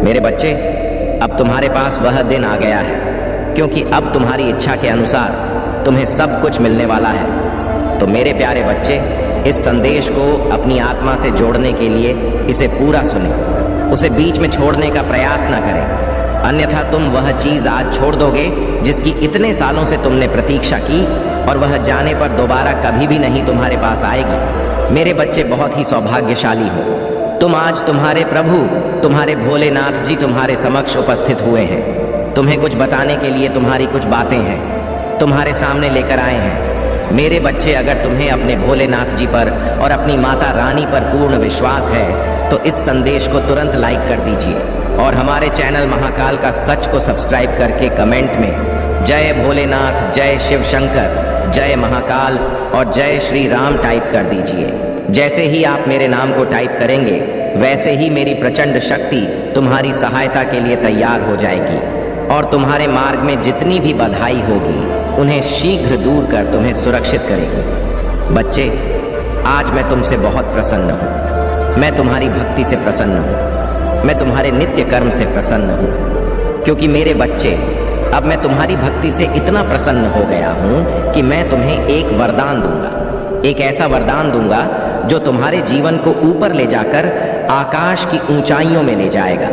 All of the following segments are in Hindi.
मेरे बच्चे, अब तुम्हारे पास वह दिन आ गया है, क्योंकि अब तुम्हारी इच्छा के अनुसार तुम्हें सब कुछ मिलने वाला है। तो मेरे प्यारे बच्चे, इस संदेश को अपनी आत्मा से जोड़ने के लिए इसे पूरा सुने, उसे बीच में छोड़ने का प्रयास न करें, अन्यथा तुम वह चीज आज छोड़ दोगे जिसकी इतने सालों से तुमने प्रतीक्षा की, और वह जाने पर दोबारा कभी भी नहीं तुम्हारे पास आएगी। मेरे बच्चे, बहुत ही सौभाग्यशाली हो तुम। आज तुम्हारे प्रभु, तुम्हारे भोलेनाथ जी तुम्हारे समक्ष उपस्थित हुए हैं। तुम्हें कुछ बताने के लिए तुम्हारी कुछ बातें हैं, तुम्हारे सामने लेकर आए हैं। मेरे बच्चे, अगर तुम्हें अपने भोलेनाथ जी पर और अपनी माता रानी पर पूर्ण विश्वास है तो इस संदेश को तुरंत लाइक कर दीजिए, और हमारे चैनल महाकाल का सच को सब्सक्राइब करके कमेंट में जय भोलेनाथ, जय शिव शंकर, जय महाकाल और जय श्री राम टाइप कर दीजिए। जैसे ही आप मेरे नाम को टाइप करेंगे, वैसे ही मेरी प्रचंड शक्ति तुम्हारी सहायता के लिए तैयार हो जाएगी, और तुम्हारे मार्ग में जितनी भी बाधाएं होगी उन्हें शीघ्र दूर कर तुम्हें सुरक्षित करेगी। बच्चे, आज मैं तुमसे बहुत प्रसन्न हूँ। मैं तुम्हारी भक्ति से प्रसन्न हूँ, मैं तुम्हारे नित्य कर्म से प्रसन्न हूँ, क्योंकि मेरे बच्चे, अब मैं तुम्हारी भक्ति से इतना प्रसन्न हो गया हूँ कि मैं तुम्हें एक वरदान दूंगा, एक ऐसा वरदान दूंगा जो तुम्हारे जीवन को ऊपर ले जाकर आकाश की ऊंचाइयों में ले जाएगा,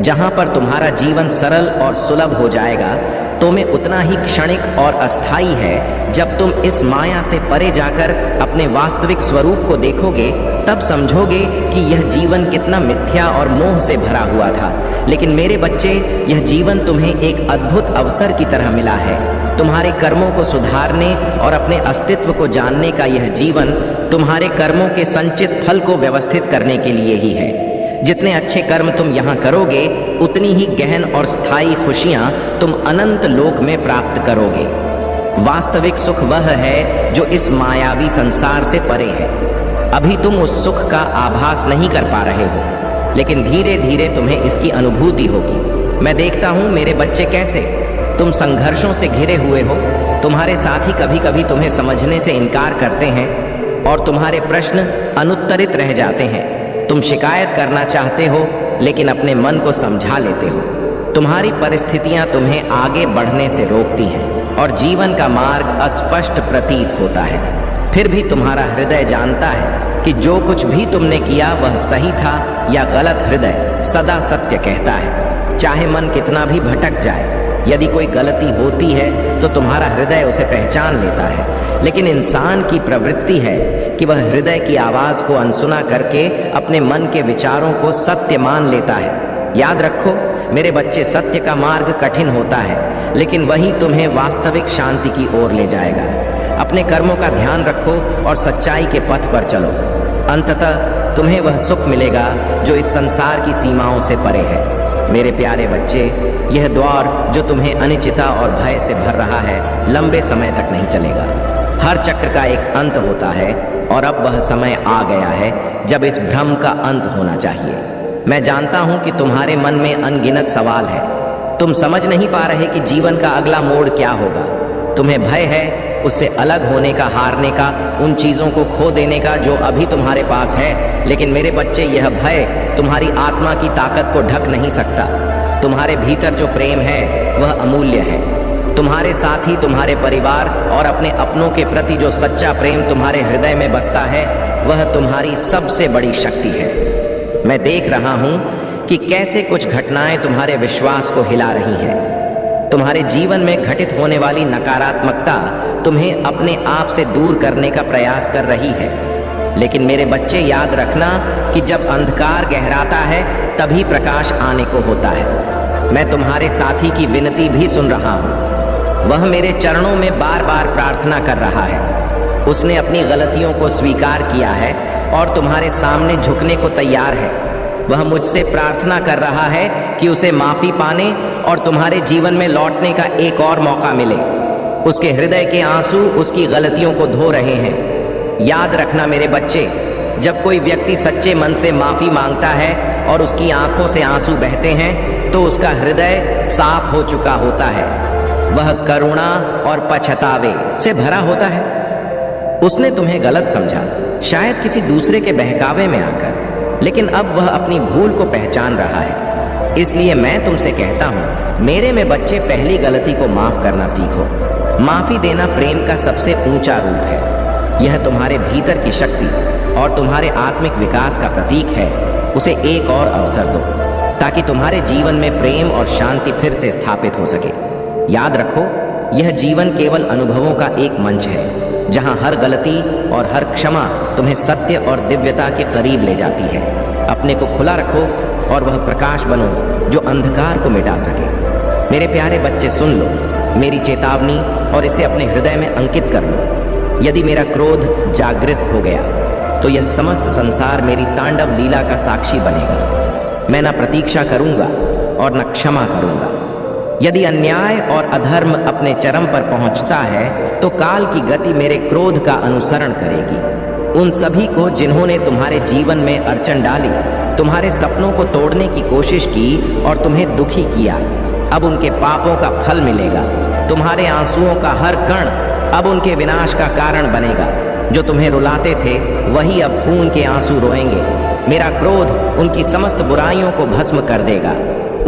जहां पर तुम्हारा जीवन सरल और सुलभ हो जाएगा। तो मैं उतना ही क्षणिक और अस्थाई है। जब तुम इस माया से परे जाकर अपने वास्तविक स्वरूप को देखोगे, तब समझोगे कि यह जीवन कितना मिथ्या और मोह से भरा हुआ था। लेकिन मेरे बच्चे, यह जीवन तुम्हें एक अद्भुत अवसर की तरह मिला है। तुम्हारे कर्मों को सुधारने और अपने अस्तित्व को जानने का यह जीवन तुम्हारे कर्मों के संचित फल को व्यवस्थित करने के लिए ही है। जितने अच्छे कर्म तुम यहाँ करोगे, उतनी ही गहन और स्थायी खुशियाँ तुम अनंत लोक में प्राप्त करोगे। वास्तविक सुख वह है जो इस मायावी संसार से परे है। अभी तुम उस सुख का आभास नहीं कर पा रहे हो, लेकिन धीरे धीरे तुम्हें इसकी अनुभूति होगी। मैं देखता हूँ मेरे बच्चे, कैसे तुम संघर्षों से घिरे हुए हो। तुम्हारे साथी कभी कभी तुम्हें समझने से इनकार करते हैं और तुम्हारे प्रश्न अनुत्तरित रह जाते हैं। तुम शिकायत करना चाहते हो, लेकिन अपने मन को समझा लेते हो। तुम्हारी परिस्थितियां तुम्हें आगे बढ़ने से रोकती हैं और जीवन का मार्ग अस्पष्ट प्रतीत होता है। फिर भी तुम्हारा हृदय जानता है कि जो कुछ भी तुमने किया वह सही था या गलत, हृदय सदा सत्य कहता है। चाहे मन कितना भी भटक जाए, यदि कोई गलती होती है तो तुम्हारा हृदय उसे पहचान लेता है। लेकिन इंसान की प्रवृत्ति है कि वह हृदय की आवाज को अनसुना करके अपने मन के विचारों को सत्य मान लेता है। याद रखो मेरे बच्चे, सत्य का मार्ग कठिन होता है, लेकिन वही तुम्हें वास्तविक शांति की ओर ले जाएगा। अपने कर्मों का ध्यान रखो और सच्चाई के पथ पर चलो। अंततः तुम्हें वह सुख मिलेगा जो इस संसार की सीमाओं से परे है। मेरे प्यारे बच्चे, यह दौर जो तुम्हें अनिश्चितता और भय से भर रहा है, लंबे समय तक नहीं चलेगा। हर चक्र का एक अंत होता है, और अब वह समय आ गया है जब इस भ्रम का अंत होना चाहिए। मैं जानता हूं कि तुम्हारे मन में अनगिनत सवाल है। तुम समझ नहीं पा रहे कि जीवन का अगला मोड़ क्या होगा। तुम्हें भय है उससे अलग होने का, हारने का, उन चीज़ों को खो देने का जो अभी तुम्हारे पास है। लेकिन मेरे बच्चे, यह भय तुम्हारी आत्मा की ताकत को ढक नहीं सकता। तुम्हारे भीतर जो प्रेम है वह अमूल्य है। तुम्हारे साथी, तुम्हारे परिवार और अपने अपनों के प्रति जो सच्चा प्रेम तुम्हारे हृदय में बसता है, वह तुम्हारी सबसे बड़ी शक्ति है। मैं देख रहा हूं कि कैसे कुछ घटनाएं तुम्हारे विश्वास को हिला रही हैं। तुम्हारे जीवन में घटित होने वाली नकारात्मकता तुम्हें अपने आप से दूर करने का प्रयास कर रही है। लेकिन मेरे बच्चे, याद रखना कि जब अंधकार गहराता है तभी प्रकाश आने को होता है। मैं तुम्हारे साथी की विनती भी सुन रहा हूँ। वह मेरे चरणों में बार बार प्रार्थना कर रहा है। उसने अपनी गलतियों को स्वीकार किया है और तुम्हारे सामने झुकने को तैयार है। वह मुझसे प्रार्थना कर रहा है कि उसे माफ़ी पाने और तुम्हारे जीवन में लौटने का एक और मौका मिले। उसके हृदय के आंसू उसकी गलतियों को धो रहे हैं। याद रखना मेरे बच्चे, जब कोई व्यक्ति सच्चे मन से माफ़ी मांगता है और उसकी आंखों से आंसू बहते हैं, तो उसका हृदय साफ हो चुका होता है। वह करुणा और पछतावे से भरा होता है। उसने तुम्हें गलत समझा, शायद किसी दूसरे के बहकावे में आकर, लेकिन अब वह अपनी भूल को पहचान रहा है। इसलिए मैं तुमसे कहता हूँ, मेरे में बच्चे, पहली गलती को माफ करना सीखो। माफी देना प्रेम का सबसे ऊंचा रूप है। यह तुम्हारे भीतर की शक्ति और तुम्हारे आत्मिक विकास का प्रतीक है। उसे एक और अवसर दो ताकि तुम्हारे जीवन में प्रेम और शांति फिर से स्थापित हो सके। याद रखो, यह जीवन केवल अनुभवों का एक मंच है जहां हर गलती और हर क्षमा तुम्हें सत्य और दिव्यता के करीब ले जाती है। अपने को खुला रखो और वह प्रकाश बनो जो अंधकार को मिटा सके। मेरे प्यारे बच्चे, सुन लो मेरी चेतावनी और इसे अपने हृदय में अंकित कर लो। यदि मेरा क्रोध जागृत हो गया तो यह समस्त संसार मेरी तांडव लीला का साक्षी बनेगा। मैं न प्रतीक्षा करूंगा और न क्षमा करूंगा। यदि अन्याय और अधर्म अपने चरम पर पहुंचता है तो काल की गति मेरे क्रोध का अनुसरण करेगी। उन सभी को जिन्होंने तुम्हारे जीवन में अड़चन डाली, तुम्हारे सपनों को तोड़ने की कोशिश की और तुम्हें दुखी किया, अब उनके पापों का फल मिलेगा। तुम्हारे आंसुओं का हर कण अब उनके विनाश का कारण बनेगा। जो तुम्हें रुलाते थे वही अब खून के आंसू रोएंगे। मेरा क्रोध उनकी समस्त बुराइयों को भस्म कर देगा।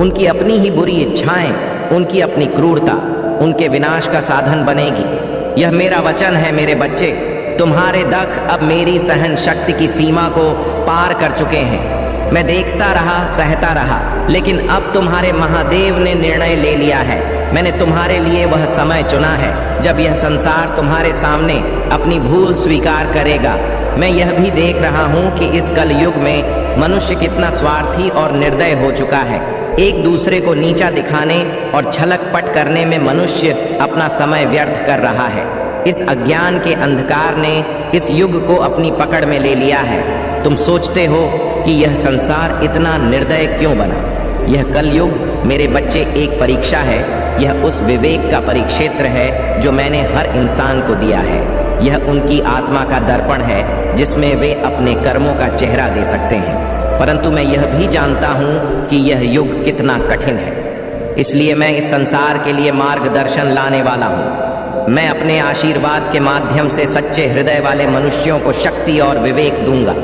उनकी अपनी ही बुरी इच्छाएं, उनकी अपनी क्रूरता उनके विनाश का साधन बनेगी। यह मेरा वचन है। मेरे बच्चे, तुम्हारे दख अब मेरी सहन शक्ति की सीमा को पार कर चुके हैं। मैं देखता रहा, सहता रहा, लेकिन अब तुम्हारे महादेव ने निर्णय ले लिया है। मैंने तुम्हारे लिए वह समय चुना है जब यह संसार तुम्हारे सामने अपनी भूल स्वीकार करेगा। मैं यह भी देख रहा हूँ कि इस कलयुग में मनुष्य कितना स्वार्थी और निर्दय हो चुका है। एक दूसरे को नीचा दिखाने और छलकपट करने में मनुष्य अपना समय व्यर्थ कर रहा है। इस अज्ञान के अंधकार ने इस युग को अपनी पकड़ में ले लिया है। तुम सोचते हो कि यह संसार इतना निर्दय क्यों बना? यह कलयुग, मेरे बच्चे, एक परीक्षा है। यह उस विवेक का परिक्षेत्र है जो मैंने हर इंसान को दिया है। यह उनकी आत्मा का दर्पण है जिसमें वे अपने कर्मों का चेहरा दे सकते हैं। परंतु मैं यह भी जानता हूँ कि यह युग कितना कठिन है। इसलिए मैं इस संसार के लिए मार्गदर्शन लाने वाला हूँ। मैं अपने आशीर्वाद के माध्यम से सच्चे हृदय वाले मनुष्यों को शक्ति और विवेक दूंगा।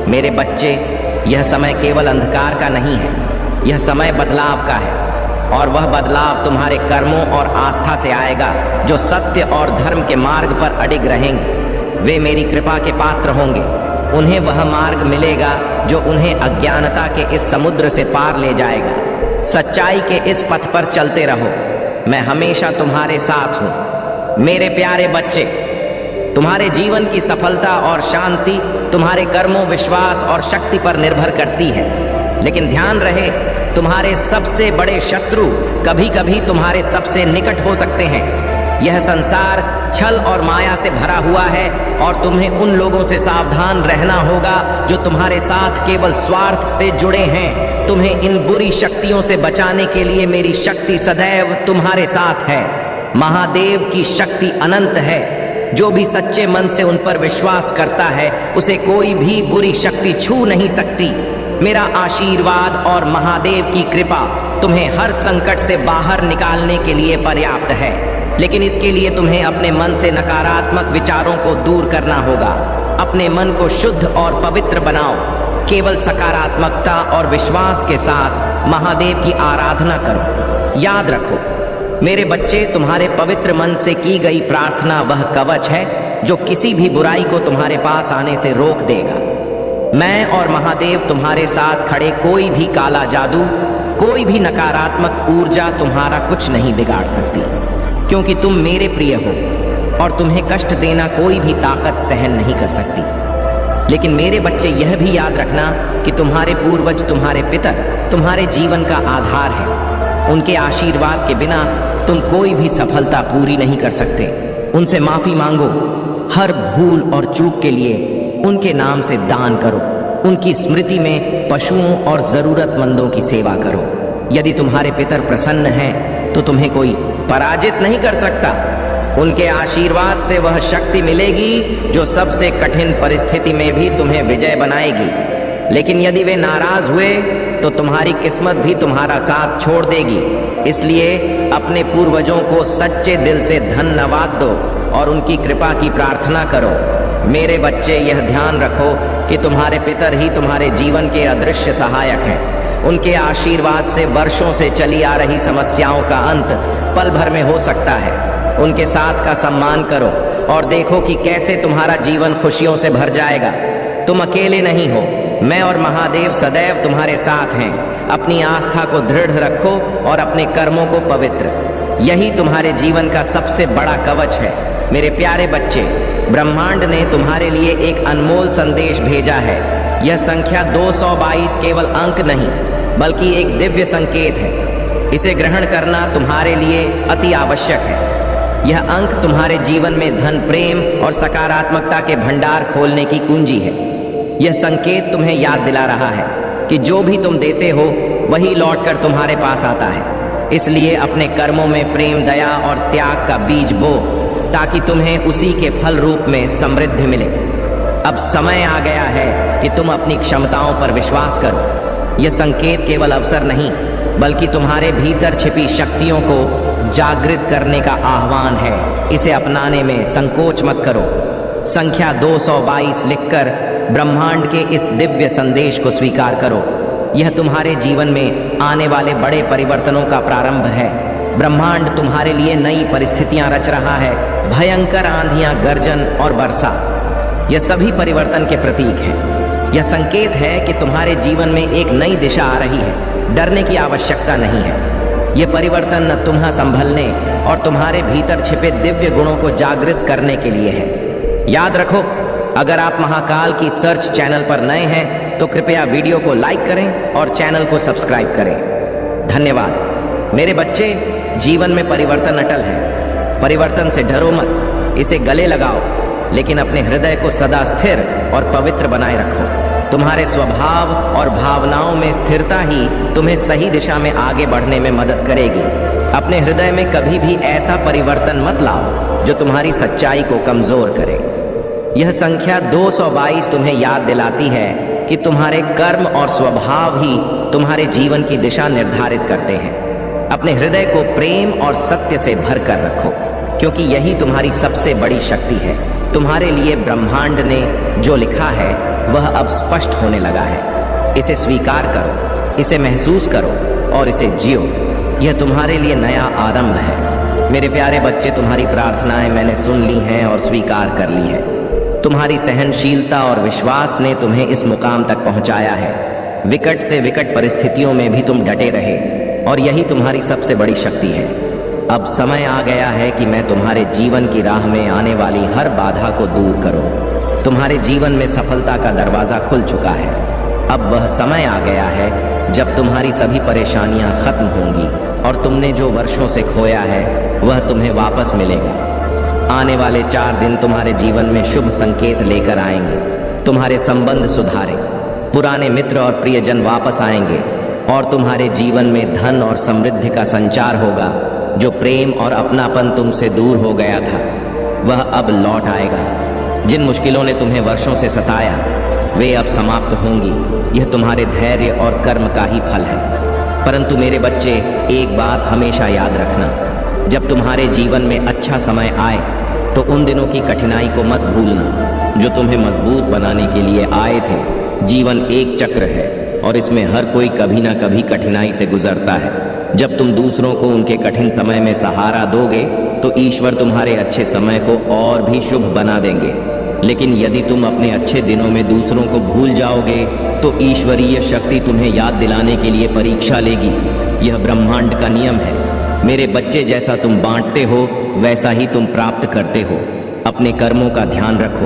मेरे बच्चे, यह समय केवल अंधकार का नहीं है, यह समय बदलाव का है। और वह बदलाव तुम्हारे कर्मों और आस्था से आएगा जो सत्य और धर्म के मार्ग पर अडिग रहेंगे। वे मेरी कृपा के पात्र होंगे। उन्हें वह मार्ग मिलेगा जो उन्हें अज्ञानता के इस समुद्र से पार ले जाएगा। सच्चाई के इस पथ पर चलते रहो। मैं हमेशा तुम्हारे साथ हूँ। मेरे प्यारे बच्चे, तुम्हारे जीवन की सफलता और शांति तुम्हारे कर्मों, विश्वास और शक्ति पर निर्भर करती है। लेकिन ध्यान रहे, तुम्हारे सबसे बड़े शत्रु कभी कभी तुम्हारे सबसे निकट हो सकते हैं। यह संसार छल और माया से भरा हुआ है और तुम्हें उन लोगों से सावधान रहना होगा जो तुम्हारे साथ केवल स्वार्थ से जुड़े हैं। तुम्हें इन बुरी शक्तियों से बचाने के लिए मेरी शक्ति सदैव तुम्हारे साथ है। महादेव की शक्ति अनंत है। जो भी सच्चे मन से उन पर विश्वास करता है उसे कोई भी बुरी शक्ति छू नहीं सकती। मेरा आशीर्वाद और महादेव की कृपा तुम्हें हर संकट से बाहर निकालने के लिए पर्याप्त है। लेकिन इसके लिए तुम्हें अपने मन से नकारात्मक विचारों को दूर करना होगा। अपने मन को शुद्ध और पवित्र बनाओ। केवल सकारात्मकता और विश्वास के साथ महादेव की आराधना करो। याद रखो मेरे बच्चे, तुम्हारे पवित्र मन से की गई प्रार्थना वह कवच है जो किसी भी बुराई को तुम्हारे पास आने से रोक देगा। मैं और महादेव तुम्हारे साथ खड़े, कोई भी काला जादू, कोई भी नकारात्मक ऊर्जा तुम्हारा कुछ नहीं बिगाड़ सकती, क्योंकि तुम मेरे प्रिय हो और तुम्हें कष्ट देना कोई भी ताकत सहन नहीं कर सकती। लेकिन मेरे बच्चे, यह भी याद रखना कि तुम्हारे पूर्वज, तुम्हारे पितर तुम्हारे जीवन का आधार है। उनके आशीर्वाद के बिना तुम कोई भी सफलता पूरी नहीं कर सकते। उनसे माफी मांगो। हर भूल और चूक के लिए उनके नाम से दान करो। उनकी स्मृति में पशुओं और जरूरतमंदों की सेवा करो। यदि तुम्हारे पितर प्रसन्न हैं तो तुम्हें कोई पराजित नहीं कर सकता। उनके आशीर्वाद से वह शक्ति मिलेगी जो सबसे कठिन परिस्थिति में भी तुम्हें विजय बनाएगी। लेकिन यदि वे नाराज हुए तो तुम्हारी किस्मत भी तुम्हारा साथ छोड़ देगी। इसलिए अपने पूर्वजों को सच्चे दिल से धन्यवाद दो और उनकी कृपा की प्रार्थना करो। मेरे बच्चे, यह ध्यान रखो कि तुम्हारे पितर ही तुम्हारे जीवन के अदृश्य सहायक हैं। उनके आशीर्वाद से वर्षों से चली आ रही समस्याओं का अंत पल भर में हो सकता है। उनके साथ का सम्मान करो और देखो कि कैसे तुम्हारा जीवन खुशियों से भर जाएगा। तुम अकेले नहीं हो, मैं और महादेव सदैव तुम्हारे साथ हैं। अपनी आस्था को दृढ़ रखो और अपने कर्मों को पवित्र। यही तुम्हारे जीवन का सबसे बड़ा कवच है। मेरे प्यारे बच्चे, ब्रह्मांड ने तुम्हारे लिए एक अनमोल संदेश भेजा है। यह संख्या 222 केवल अंक नहीं बल्कि एक दिव्य संकेत है। इसे ग्रहण करना तुम्हारे लिए अति आवश्यक है। यह अंक तुम्हारे जीवन में धन, प्रेम और सकारात्मकता के भंडार खोलने की कुंजी है। यह संकेत तुम्हें याद दिला रहा है कि जो भी तुम देते हो वही लौटकर तुम्हारे पास आता है। इसलिए अपने कर्मों में प्रेम, दया और त्याग का बीज बो ताकि तुम्हें उसी के फल रूप में समृद्धि मिले। अब समय आ गया है कि तुम अपनी क्षमताओं पर विश्वास करो। यह संकेत केवल अवसर नहीं बल्कि तुम्हारे भीतर छिपी शक्तियों को जागृत करने का आह्वान है। इसे अपनाने में संकोच मत करो। संख्या 222 लिखकर ब्रह्मांड के इस दिव्य संदेश को स्वीकार करो। यह तुम्हारे जीवन में आने वाले बड़े परिवर्तनों का प्रारंभ है। ब्रह्मांड तुम्हारे लिए नई परिस्थितियां रच रहा है। भयंकर आंधियां, गर्जन और वर्षा, यह सभी परिवर्तन के प्रतीक हैं। यह संकेत है कि तुम्हारे जीवन में एक नई दिशा आ रही है। डरने की आवश्यकता नहीं है। यह परिवर्तन न तुम्हें संभलने और तुम्हारे भीतर छिपे दिव्य गुणों को जागृत करने के लिए है। याद रखो, अगर आप महाकाल की सर्च चैनल पर नए हैं तो कृपया वीडियो को लाइक करें और चैनल को सब्सक्राइब करें। धन्यवाद। मेरे बच्चे, जीवन में परिवर्तन अटल है। परिवर्तन से डरो मत, इसे गले लगाओ, लेकिन अपने हृदय को सदा स्थिर और पवित्र बनाए रखो। तुम्हारे स्वभाव और भावनाओं में स्थिरता ही तुम्हें सही दिशा में आगे बढ़ने में मदद करेगी। अपने हृदय में कभी भी ऐसा परिवर्तन मत लाओ जो तुम्हारी सच्चाई को कमजोर करे। यह संख्या 222 तुम्हें याद दिलाती है कि तुम्हारे कर्म और स्वभाव ही तुम्हारे जीवन की दिशा निर्धारित करते हैं। अपने हृदय को प्रेम और सत्य से भर कर रखो, क्योंकि यही तुम्हारी सबसे बड़ी शक्ति है। तुम्हारे लिए ब्रह्मांड ने जो लिखा है वह अब स्पष्ट होने लगा है। इसे स्वीकार करो, इसे महसूस करो और इसे जियो। यह तुम्हारे लिए नया आरंभ है। मेरे प्यारे बच्चे, तुम्हारी प्रार्थनाएं मैंने सुन ली हैं और स्वीकार कर ली है। तुम्हारी सहनशीलता और विश्वास ने तुम्हें इस मुकाम तक पहुंचाया है। विकट से विकट परिस्थितियों में भी तुम डटे रहे और यही तुम्हारी सबसे बड़ी शक्ति है। अब समय आ गया है कि मैं तुम्हारे जीवन की राह में आने वाली हर बाधा को दूर करूं। तुम्हारे जीवन में सफलता का दरवाजा खुल चुका है। अब वह समय आ गया है जब तुम्हारी सभी परेशानियां खत्म होंगी और तुमने जो वर्षों से खोया है वह तुम्हें वापस मिलेगा। आने वाले 4 दिन तुम्हारे जीवन में शुभ संकेत लेकर आएंगे। तुम्हारे संबंध सुधारे, पुराने मित्र और प्रियजन वापस आएंगे और तुम्हारे जीवन में धन और समृद्धि का संचार होगा। जो प्रेम और अपनापन तुमसे दूर हो गया था वह अब लौट आएगा। जिन मुश्किलों ने तुम्हें वर्षों से सताया वे अब समाप्त होंगी। यह तुम्हारे धैर्य और कर्म का ही फल है। परंतु मेरे बच्चे, एक बात हमेशा याद रखना, जब तुम्हारे जीवन में अच्छा समय आए तो उन दिनों की कठिनाई को मत भूलना जो तुम्हें मजबूत बनाने के लिए आए थे। जीवन एक चक्र है और इसमें हर कोई कभी ना कभी कठिनाई से गुजरता है। जब तुम दूसरों को उनके कठिन समय में सहारा दोगे तो ईश्वर तुम्हारे अच्छे समय को और भी शुभ बना देंगे। लेकिन यदि तुम अपने अच्छे दिनों में दूसरों को भूल जाओगे तो ईश्वरीय शक्ति तुम्हें याद दिलाने के लिए परीक्षा लेगी। यह ब्रह्मांड का नियम है। मेरे बच्चे, जैसा तुम बांटते हो वैसा ही तुम प्राप्त करते हो। अपने कर्मों का ध्यान रखो।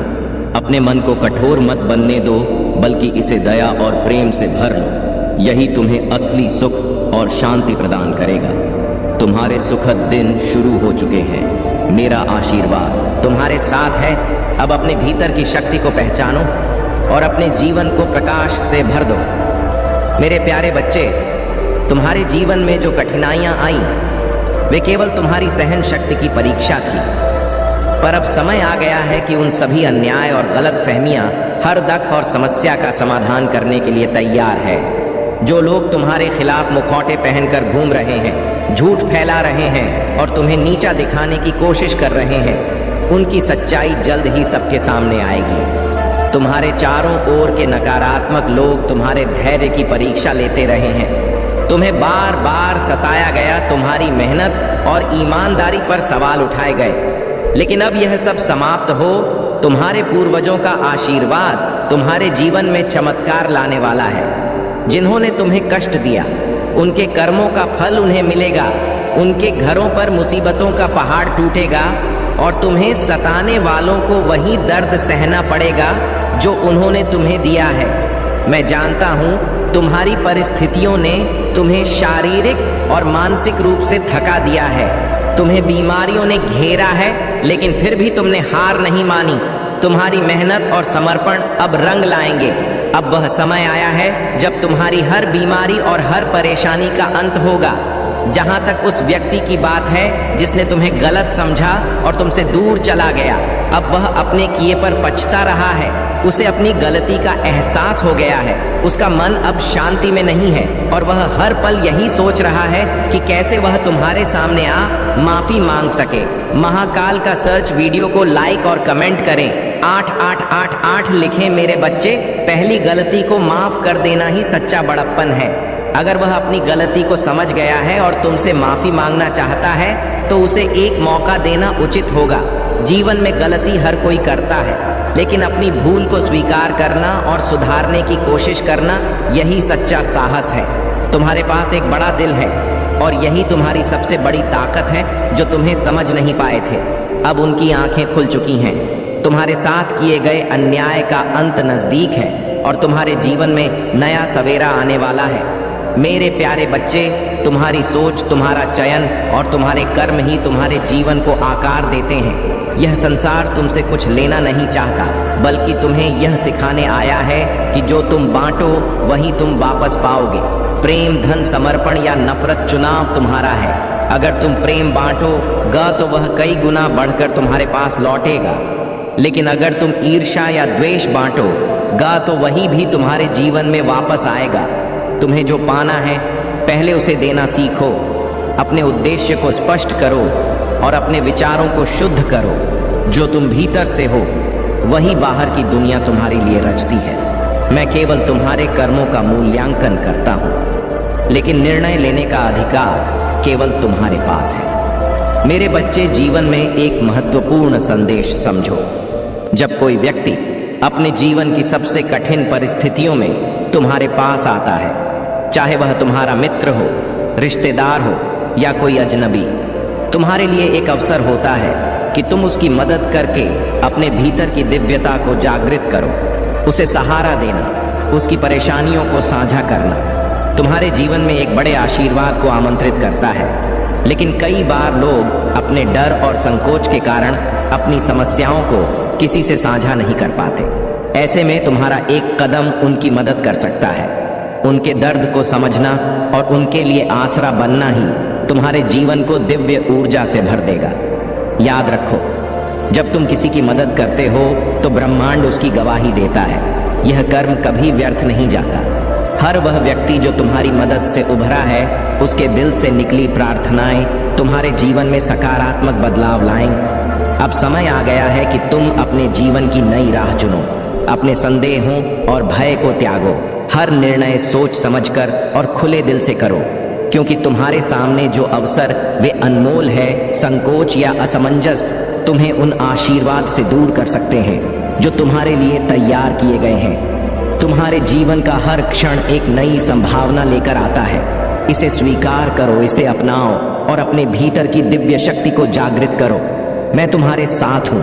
अपने मन को कठोर मत बनने दो, बल्कि इसे दया और प्रेम से भर लो। यही तुम्हें असली सुख और शांति प्रदान करेगा। तुम्हारे सुखद दिन शुरू हो चुके हैं। मेरा आशीर्वाद तुम्हारे साथ है। अब अपने भीतर की शक्ति को पहचानो और अपने जीवन को प्रकाश से भर दो। मेरे प्यारे बच्चे, तुम्हारे जीवन में जो कठिनाइयां आई वे केवल तुम्हारी सहन शक्ति की परीक्षा थी। पर अब समय आ गया है कि उन सभी अन्याय और गलत फहमियां, हर दुख और समस्या का समाधान करने के लिए तैयार है। जो लोग तुम्हारे खिलाफ मुखौटे पहनकर घूम रहे हैं, झूठ फैला रहे हैं और तुम्हें नीचा दिखाने की कोशिश कर रहे हैं, उनकी सच्चाई जल्द ही सबके सामने आएगी। तुम्हारे चारों ओर के नकारात्मक लोग तुम्हारे धैर्य की परीक्षा लेते रहे हैं। तुम्हें बार बार सताया गया, तुम्हारी मेहनत और ईमानदारी पर सवाल उठाए गए। लेकिन अब यह सब समाप्त हो। तुम्हारे पूर्वजों का आशीर्वाद तुम्हारे जीवन में चमत्कार लाने वाला है। जिन्होंने तुम्हें कष्ट दिया, उनके कर्मों का फल उन्हें मिलेगा। उनके घरों पर मुसीबतों का पहाड़ टूटेगा और तुम्हें सताने वालों को वही दर्द सहना पड़ेगा जो उन्होंने तुम्हें दिया है। मैं जानता हूँ तुम्हारी परिस्थितियों ने तुम्हें शारीरिक और मानसिक रूप से थका दिया है। तुम्हें बीमारियों ने घेरा है, लेकिन फिर भी तुमने हार नहीं मानी। तुम्हारी मेहनत और समर्पण अब रंग लाएंगे। अब वह समय आया है जब तुम्हारी हर बीमारी और हर परेशानी का अंत होगा। जहां तक उस व्यक्ति की बात है जिसने तुम्हें गलत समझा और तुमसे दूर चला गया, अब वह अपने किए पर पछता रहा है। उसे अपनी गलती का एहसास हो गया है। उसका मन अब शांति में नहीं है और वह हर पल यही सोच रहा है कि कैसे वह तुम्हारे सामने आ माफी मांग सके। महाकाल का सर्च वीडियो को लाइक और कमेंट करें। 8888 लिखें मेरे बच्चे। पहली गलती को माफ कर देना ही सच्चा बड़प्पन है। अगर वह अपनी गलती को समझ गया है और तुमसे माफी मांगना चाहता है तो उसे एक मौका देना उचित होगा। जीवन में गलती हर कोई करता है, लेकिन अपनी भूल को स्वीकार करना और सुधारने की कोशिश करना, यही सच्चा साहस है। तुम्हारे पास एक बड़ा दिल है और यही तुम्हारी सबसे बड़ी ताकत है जो तुम्हें समझ नहीं पाए थे। अब उनकी आंखें खुल चुकी हैं। तुम्हारे साथ किए गए अन्याय का अंत नजदीक है और तुम्हारे जीवन में नया सवेरा आने वाला है। मेरे प्यारे बच्चे, तुम्हारी सोच, तुम्हारा चयन और तुम्हारे कर्म ही तुम्हारे जीवन को आकार देते हैं। यह संसार तुमसे कुछ लेना नहीं चाहता, बल्कि तुम्हें यह सिखाने आया है कि जो तुम बांटो वही तुम वापस पाओगे। प्रेम, धन, समर्पण या नफरत, चुनाव तुम्हारा है। अगर तुम प्रेम बांटोगा तो वह कई गुना बढ़कर तुम्हारे पास लौटेगा, लेकिन अगर तुम ईर्ष्या या द्वेष बांटोगा तो वही भी तुम्हारे जीवन में वापस आएगा। तुम्हें जो पाना है, पहले उसे देना सीखो। अपने उद्देश्य को स्पष्ट करो और अपने विचारों को शुद्ध करो। जो तुम भीतर से हो, वही बाहर की दुनिया तुम्हारे लिए रचती है। मैं केवल तुम्हारे कर्मों का मूल्यांकन करता हूँ, लेकिन निर्णय लेने का अधिकार केवल तुम्हारे पास है। मेरे बच्चे, जीवन में एक महत्वपूर्ण संदेश समझो। जब कोई व्यक्ति अपने जीवन की सबसे कठिन परिस्थितियों में तुम्हारे पास आता है, चाहे वह तुम्हारा मित्र हो, रिश्तेदार हो या कोई अजनबी, तुम्हारे लिए एक अवसर होता है कि तुम उसकी मदद करके अपने भीतर की दिव्यता को जागृत करो। उसे सहारा देना, उसकी परेशानियों को साझा करना तुम्हारे जीवन में एक बड़े आशीर्वाद को आमंत्रित करता है। लेकिन कई बार लोग अपने डर और संकोच के कारण अपनी समस्याओं को किसी से साझा नहीं कर पाते। ऐसे में तुम्हारा एक कदम उनकी मदद कर सकता है। उनके दर्द को समझना और उनके लिए आसरा बनना ही तुम्हारे जीवन को दिव्य ऊर्जा से भर देगा। याद रखो, जब तुम किसी की मदद करते हो तो ब्रह्मांड उसकी गवाही देता है। यह कर्म कभी व्यर्थ नहीं जाता। हर वह व्यक्ति जो तुम्हारी मदद से उभरा है, उसके दिल से निकली प्रार्थनाएं तुम्हारे जीवन में सकारात्मक बदलाव लाएं। अब समय आ गया है कि तुम अपने जीवन की नई राह चुनो। अपने संदेहों और भय को त्यागो। हर निर्णय सोच समझकर और खुले दिल से करो, क्योंकि तुम्हारे सामने जो अवसर वे अनमोल है। संकोच या असमंजस तुम्हें उन आशीर्वाद से दूर कर सकते हैं जो तुम्हारे लिए तैयार किए गए हैं। तुम्हारे जीवन का हर क्षण एक नई संभावना लेकर आता है। इसे स्वीकार करो, इसे अपनाओ और अपने भीतर की दिव्य शक्ति को जागृत करो। मैं तुम्हारे साथ हूँ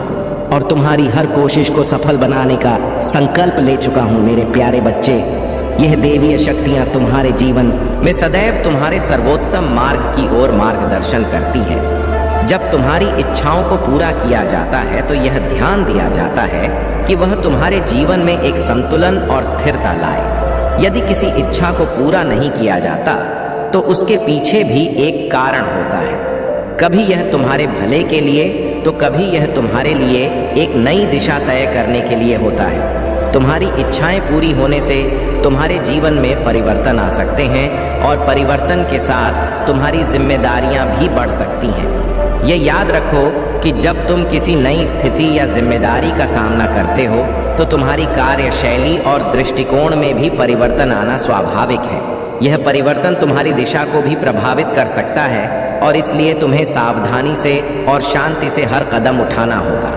और तुम्हारी हर कोशिश को सफल बनाने का संकल्प ले चुका हूँ। मेरे प्यारे बच्चे, यह देवीय शक्तियाँ तुम्हारे जीवन में सदैव तुम्हारे सर्वोत्तम मार्ग की ओर मार्गदर्शन करती है। जब तुम्हारी इच्छाओं को पूरा किया जाता है तो यह ध्यान दिया जाता है कि वह तुम्हारे जीवन में एक संतुलन और स्थिरता लाए। यदि किसी इच्छा को पूरा नहीं किया जाता तो उसके पीछे भी एक कारण होता है। कभी यह तुम्हारे भले के लिए तो कभी यह तुम्हारे लिए एक नई दिशा तय करने के लिए होता है। तुम्हारी इच्छाएं पूरी होने से तुम्हारे जीवन में परिवर्तन आ सकते हैं और परिवर्तन के साथ तुम्हारी जिम्मेदारियां भी बढ़ सकती हैं। ये याद रखो कि जब तुम किसी नई स्थिति या जिम्मेदारी का सामना करते हो तो तुम्हारी कार्यशैली और दृष्टिकोण में भी परिवर्तन आना स्वाभाविक है। यह परिवर्तन तुम्हारी दिशा को भी प्रभावित कर सकता है और इसलिए तुम्हें सावधानी से और शांति से हर कदम उठाना होगा।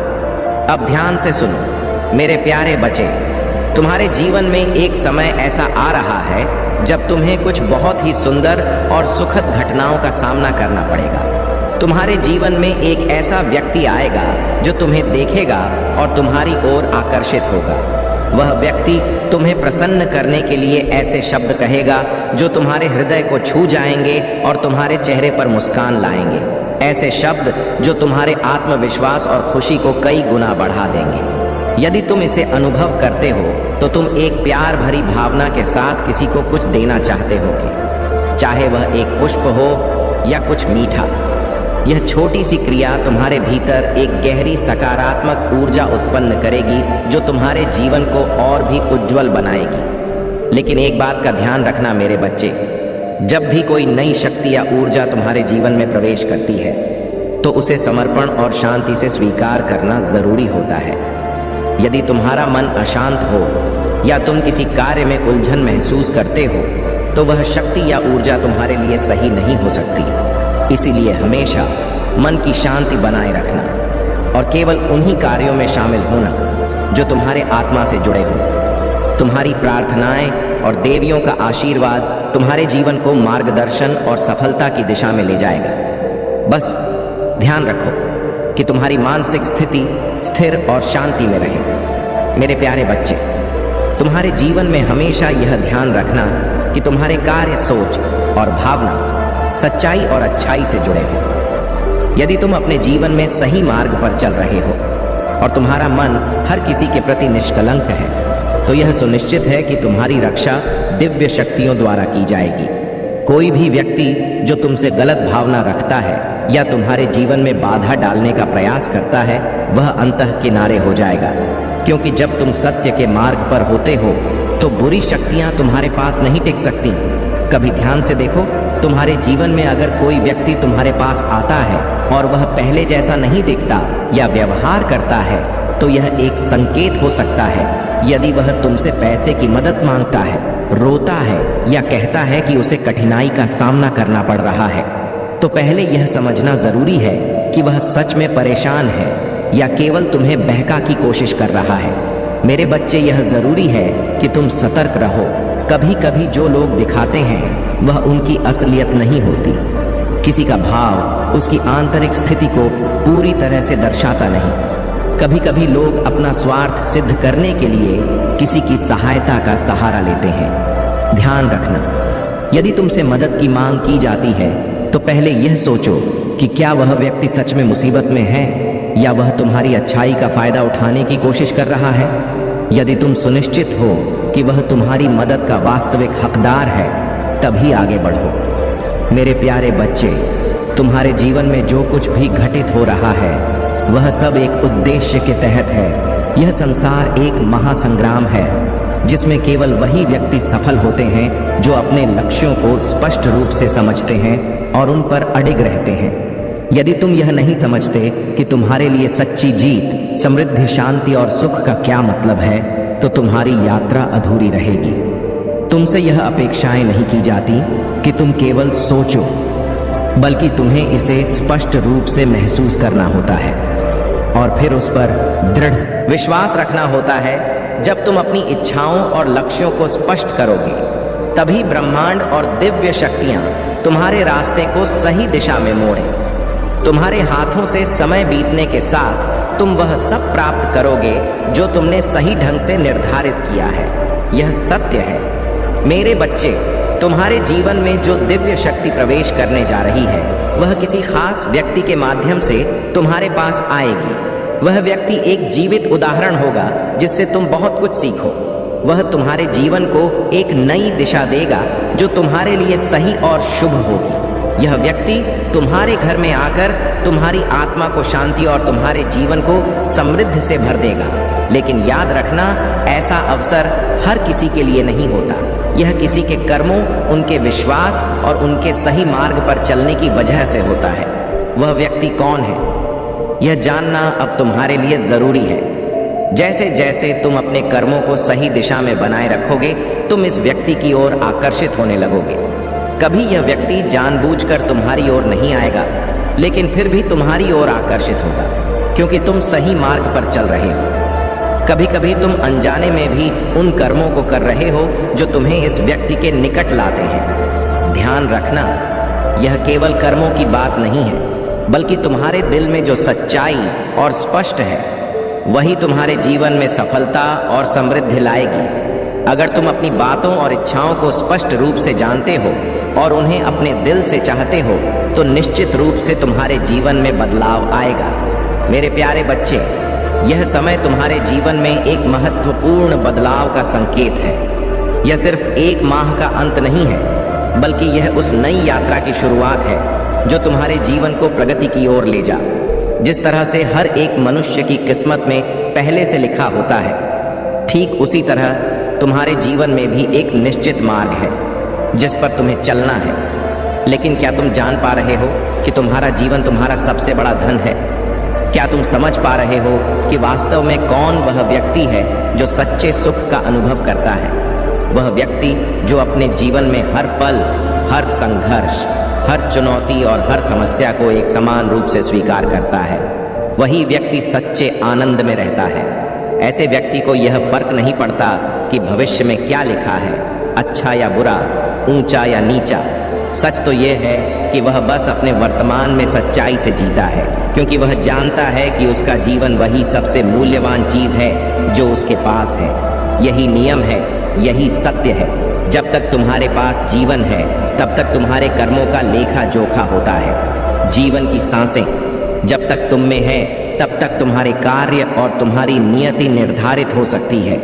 अब ध्यान से सुनो मेरे प्यारे बच्चे, तुम्हारे जीवन में एक समय ऐसा आ रहा है जब तुम्हें कुछ बहुत ही सुंदर और सुखद घटनाओं का सामना करना पड़ेगा। तुम्हारे जीवन में एक ऐसा व्यक्ति आएगा जो तुम्हें देखेगा और तुम्हारी ओर आकर्षित होगा। वह व्यक्ति तुम्हें प्रसन्न करने के लिए ऐसे शब्द कहेगा जो तुम्हारे हृदय को छू जाएंगे और तुम्हारे चेहरे पर मुस्कान लाएंगे। ऐसे शब्द जो तुम्हारे आत्मविश्वास और खुशी को कई गुना बढ़ा देंगे। यदि तुम इसे अनुभव करते हो तो तुम एक प्यार भरी भावना के साथ किसी को कुछ देना चाहते होगे, चाहे वह एक पुष्प हो या कुछ मीठा। यह छोटी सी क्रिया तुम्हारे भीतर एक गहरी सकारात्मक ऊर्जा उत्पन्न करेगी जो तुम्हारे जीवन को और भी उज्जवल बनाएगी। लेकिन एक बात का ध्यान रखना मेरे बच्चे, जब भी कोई नई शक्ति या ऊर्जा तुम्हारे जीवन में प्रवेश करती है तो उसे समर्पण और शांति से स्वीकार करना जरूरी होता है। यदि तुम्हारा मन अशांत हो या तुम किसी कार्य में उलझन महसूस करते हो तो वह शक्ति या ऊर्जा तुम्हारे लिए सही नहीं हो सकती। इसीलिए हमेशा मन की शांति बनाए रखना और केवल उन्हीं कार्यों में शामिल होना जो तुम्हारे आत्मा से जुड़े हो। तुम्हारी प्रार्थनाएं और देवियों का आशीर्वाद तुम्हारे जीवन को मार्गदर्शन और सफलता की दिशा में ले जाएगा। बस ध्यान रखो कि तुम्हारी मानसिक स्थिति स्थिर और शांति में रहे। मेरे प्यारे बच्चे, तुम्हारे जीवन में हमेशा यह ध्यान रखना कि तुम्हारे कार्य, सोच और भावना सच्चाई और अच्छाई से जुड़े हो। यदि तुम अपने जीवन में सही मार्ग पर चल रहे हो और तुम्हारा मन हर किसी के प्रति निष्कलंक है तो यह सुनिश्चित है कि तुम्हारी रक्षा दिव्य शक्तियों द्वारा की जाएगी। कोई भी व्यक्ति जो तुमसे गलत भावना रखता है या तुम्हारे जीवन में बाधा डालने का प्रयास करता है वह अंतः किनारे हो जाएगा, क्योंकि जब तुम सत्य के मार्ग पर होते हो तो बुरी शक्तियां तुम्हारे पास नहीं टिक सकती। कभी ध्यान से देखो, तुम्हारे जीवन में अगर कोई व्यक्ति तुम्हारे पास आता है और वह पहले जैसा नहीं दिखता या व्यवहार करता है तो यह एक संकेत हो सकता है। यदि वह तुमसे पैसे की मदद मांगता है, रोता है या कहता है कि उसे कठिनाई का सामना करना पड़ रहा है तो पहले यह समझना जरूरी है कि वह सच में परेशान है या केवल तुम्हें बहका की कोशिश कर रहा है। मेरे बच्चे, यह जरूरी है कि तुम सतर्क रहो। कभी कभी जो लोग दिखाते हैं वह उनकी असलियत नहीं होती। किसी का भाव उसकी आंतरिक स्थिति को पूरी तरह से दर्शाता नहीं। कभी कभी लोग अपना स्वार्थ सिद्ध करने के लिए किसी की सहायता का सहारा लेते हैं। ध्यान रखना, यदि तुमसे मदद की मांग की जाती है तो पहले यह सोचो कि क्या वह व्यक्ति सच में मुसीबत में है या वह तुम्हारी अच्छाई का फायदा उठाने की कोशिश कर रहा है। यदि तुम सुनिश्चित हो कि वह तुम्हारी मदद का वास्तविक हकदार है तभी आगे बढ़ो। मेरे प्यारे बच्चे, तुम्हारे जीवन में जो कुछ भी घटित हो रहा है वह सब एक उद्देश्य के तहत है। यह संसार एक महासंग्राम है जिसमें केवल वही व्यक्ति सफल होते हैं जो अपने लक्ष्यों को स्पष्ट रूप से समझते हैं और उन पर अडिग रहते हैं। यदि तुम यह नहीं समझते कि तुम्हारे लिए सच्ची जीत, समृद्धि, शांति और सुख का क्या मतलब है तो तुम्हारी यात्रा अधूरी रहेगी। तुमसे यह अपेक्षाएं नहीं की जाती कि तुम केवल सोचो, बल्कि तुम्हें इसे स्पष्ट रूप से महसूस करना होता है और फिर उस पर दृढ़ विश्वास रखना होता है। जब तुम अपनी इच्छाओं और लक्ष्यों को स्पष्ट करोगे तभी ब्रह्मांड और दिव्य शक्तियां तुम्हारे रास्ते को सही दिशा में मोड़े। तुम्हारे हाथों से समय बीतने के साथ तुम वह सब प्राप्त करोगे जो तुमने सही ढंग से निर्धारित किया है। यह सत्य है। मेरे बच्चे, तुम्हारे जीवन में जो दिव्य शक्ति प्रवेश करने जा रही है वह किसी खास व्यक्ति के माध्यम से तुम्हारे पास आएगी। वह व्यक्ति एक जीवित उदाहरण होगा जिससे तुम बहुत कुछ सीखो। वह तुम्हारे जीवन को एक नई दिशा देगा जो तुम्हारे लिए सही और शुभ होगी। यह व्यक्ति तुम्हारे घर में आकर तुम्हारी आत्मा को शांति और तुम्हारे जीवन को समृद्धि से भर देगा। लेकिन याद रखना, ऐसा अवसर हर किसी के लिए नहीं होता। यह किसी के कर्मों, उनके विश्वास और उनके सही मार्ग पर चलने की वजह से होता है। वह व्यक्ति कौन है, यह जानना अब तुम्हारे लिए जरूरी है। जैसे जैसे तुम अपने कर्मों को सही दिशा में बनाए रखोगे, तुम इस व्यक्ति की ओर आकर्षित होने लगोगे। कभी यह व्यक्ति जानबूझकर तुम्हारी ओर नहीं आएगा, लेकिन फिर भी तुम्हारी ओर आकर्षित होगा, क्योंकि तुम सही मार्ग पर चल रहे हो। कभी कभी तुम अनजाने में भी उन कर्मों को कर रहे हो जो तुम्हें इस व्यक्ति के निकट लाते हैं। ध्यान रखना, यह केवल कर्मों की बात नहीं है, बल्कि तुम्हारे दिल में जो सच्चाई और स्पष्ट है, वही तुम्हारे जीवन में सफलता और समृद्धि लाएगी। अगर तुम अपनी बातों और इच्छाओं को स्पष्ट रूप से जानते हो और उन्हें अपने दिल से चाहते हो, तो निश्चित रूप से तुम्हारे जीवन में बदलाव आएगा। मेरे प्यारे बच्चे, यह समय तुम्हारे जीवन में एक महत्वपूर्ण बदलाव का संकेत है। यह सिर्फ एक माह का अंत नहीं है, बल्कि यह उस नई यात्रा की शुरुआत है जो तुम्हारे जीवन को प्रगति की ओर ले जा। जिस तरह से हर एक मनुष्य की किस्मत में पहले से लिखा होता है, ठीक उसी तरह तुम्हारे जीवन में भी एक निश्चित मार्ग है जिस पर तुम्हें चलना है। लेकिन क्या तुम जान पा रहे हो कि तुम्हारा जीवन तुम्हारा सबसे बड़ा धन है? क्या तुम समझ पा रहे हो कि वास्तव में कौन वह व्यक्ति है जो सच्चे सुख का अनुभव करता है? वह व्यक्ति जो अपने जीवन में हर पल, हर संघर्ष, हर चुनौती और हर समस्या को एक समान रूप से स्वीकार करता है। वही व्यक्ति सच्चे आनंद में रहता है। ऐसे व्यक्ति को यह फर्क नहीं पड़ता कि भविष्य में क्या लिखा है, अच्छा या बुरा, ऊंचा या नीचा। सच तो यह है कि वह बस अपने वर्तमान में सच्चाई से जीता है, क्योंकि वह जानता है कि उसका जीवन वही सबसे मूल्यवान चीज है जो उसके पास है। यही नियम है, यही सत्य है। जब तक तुम्हारे पास जीवन है, तब तक तुम्हारे कर्मों का लेखा जोखा होता है। जीवन की सांसें जब तक तुम में है, तब तक तुम्हारे कार्य और तुम्हारी नियति निर्धारित हो सकती है।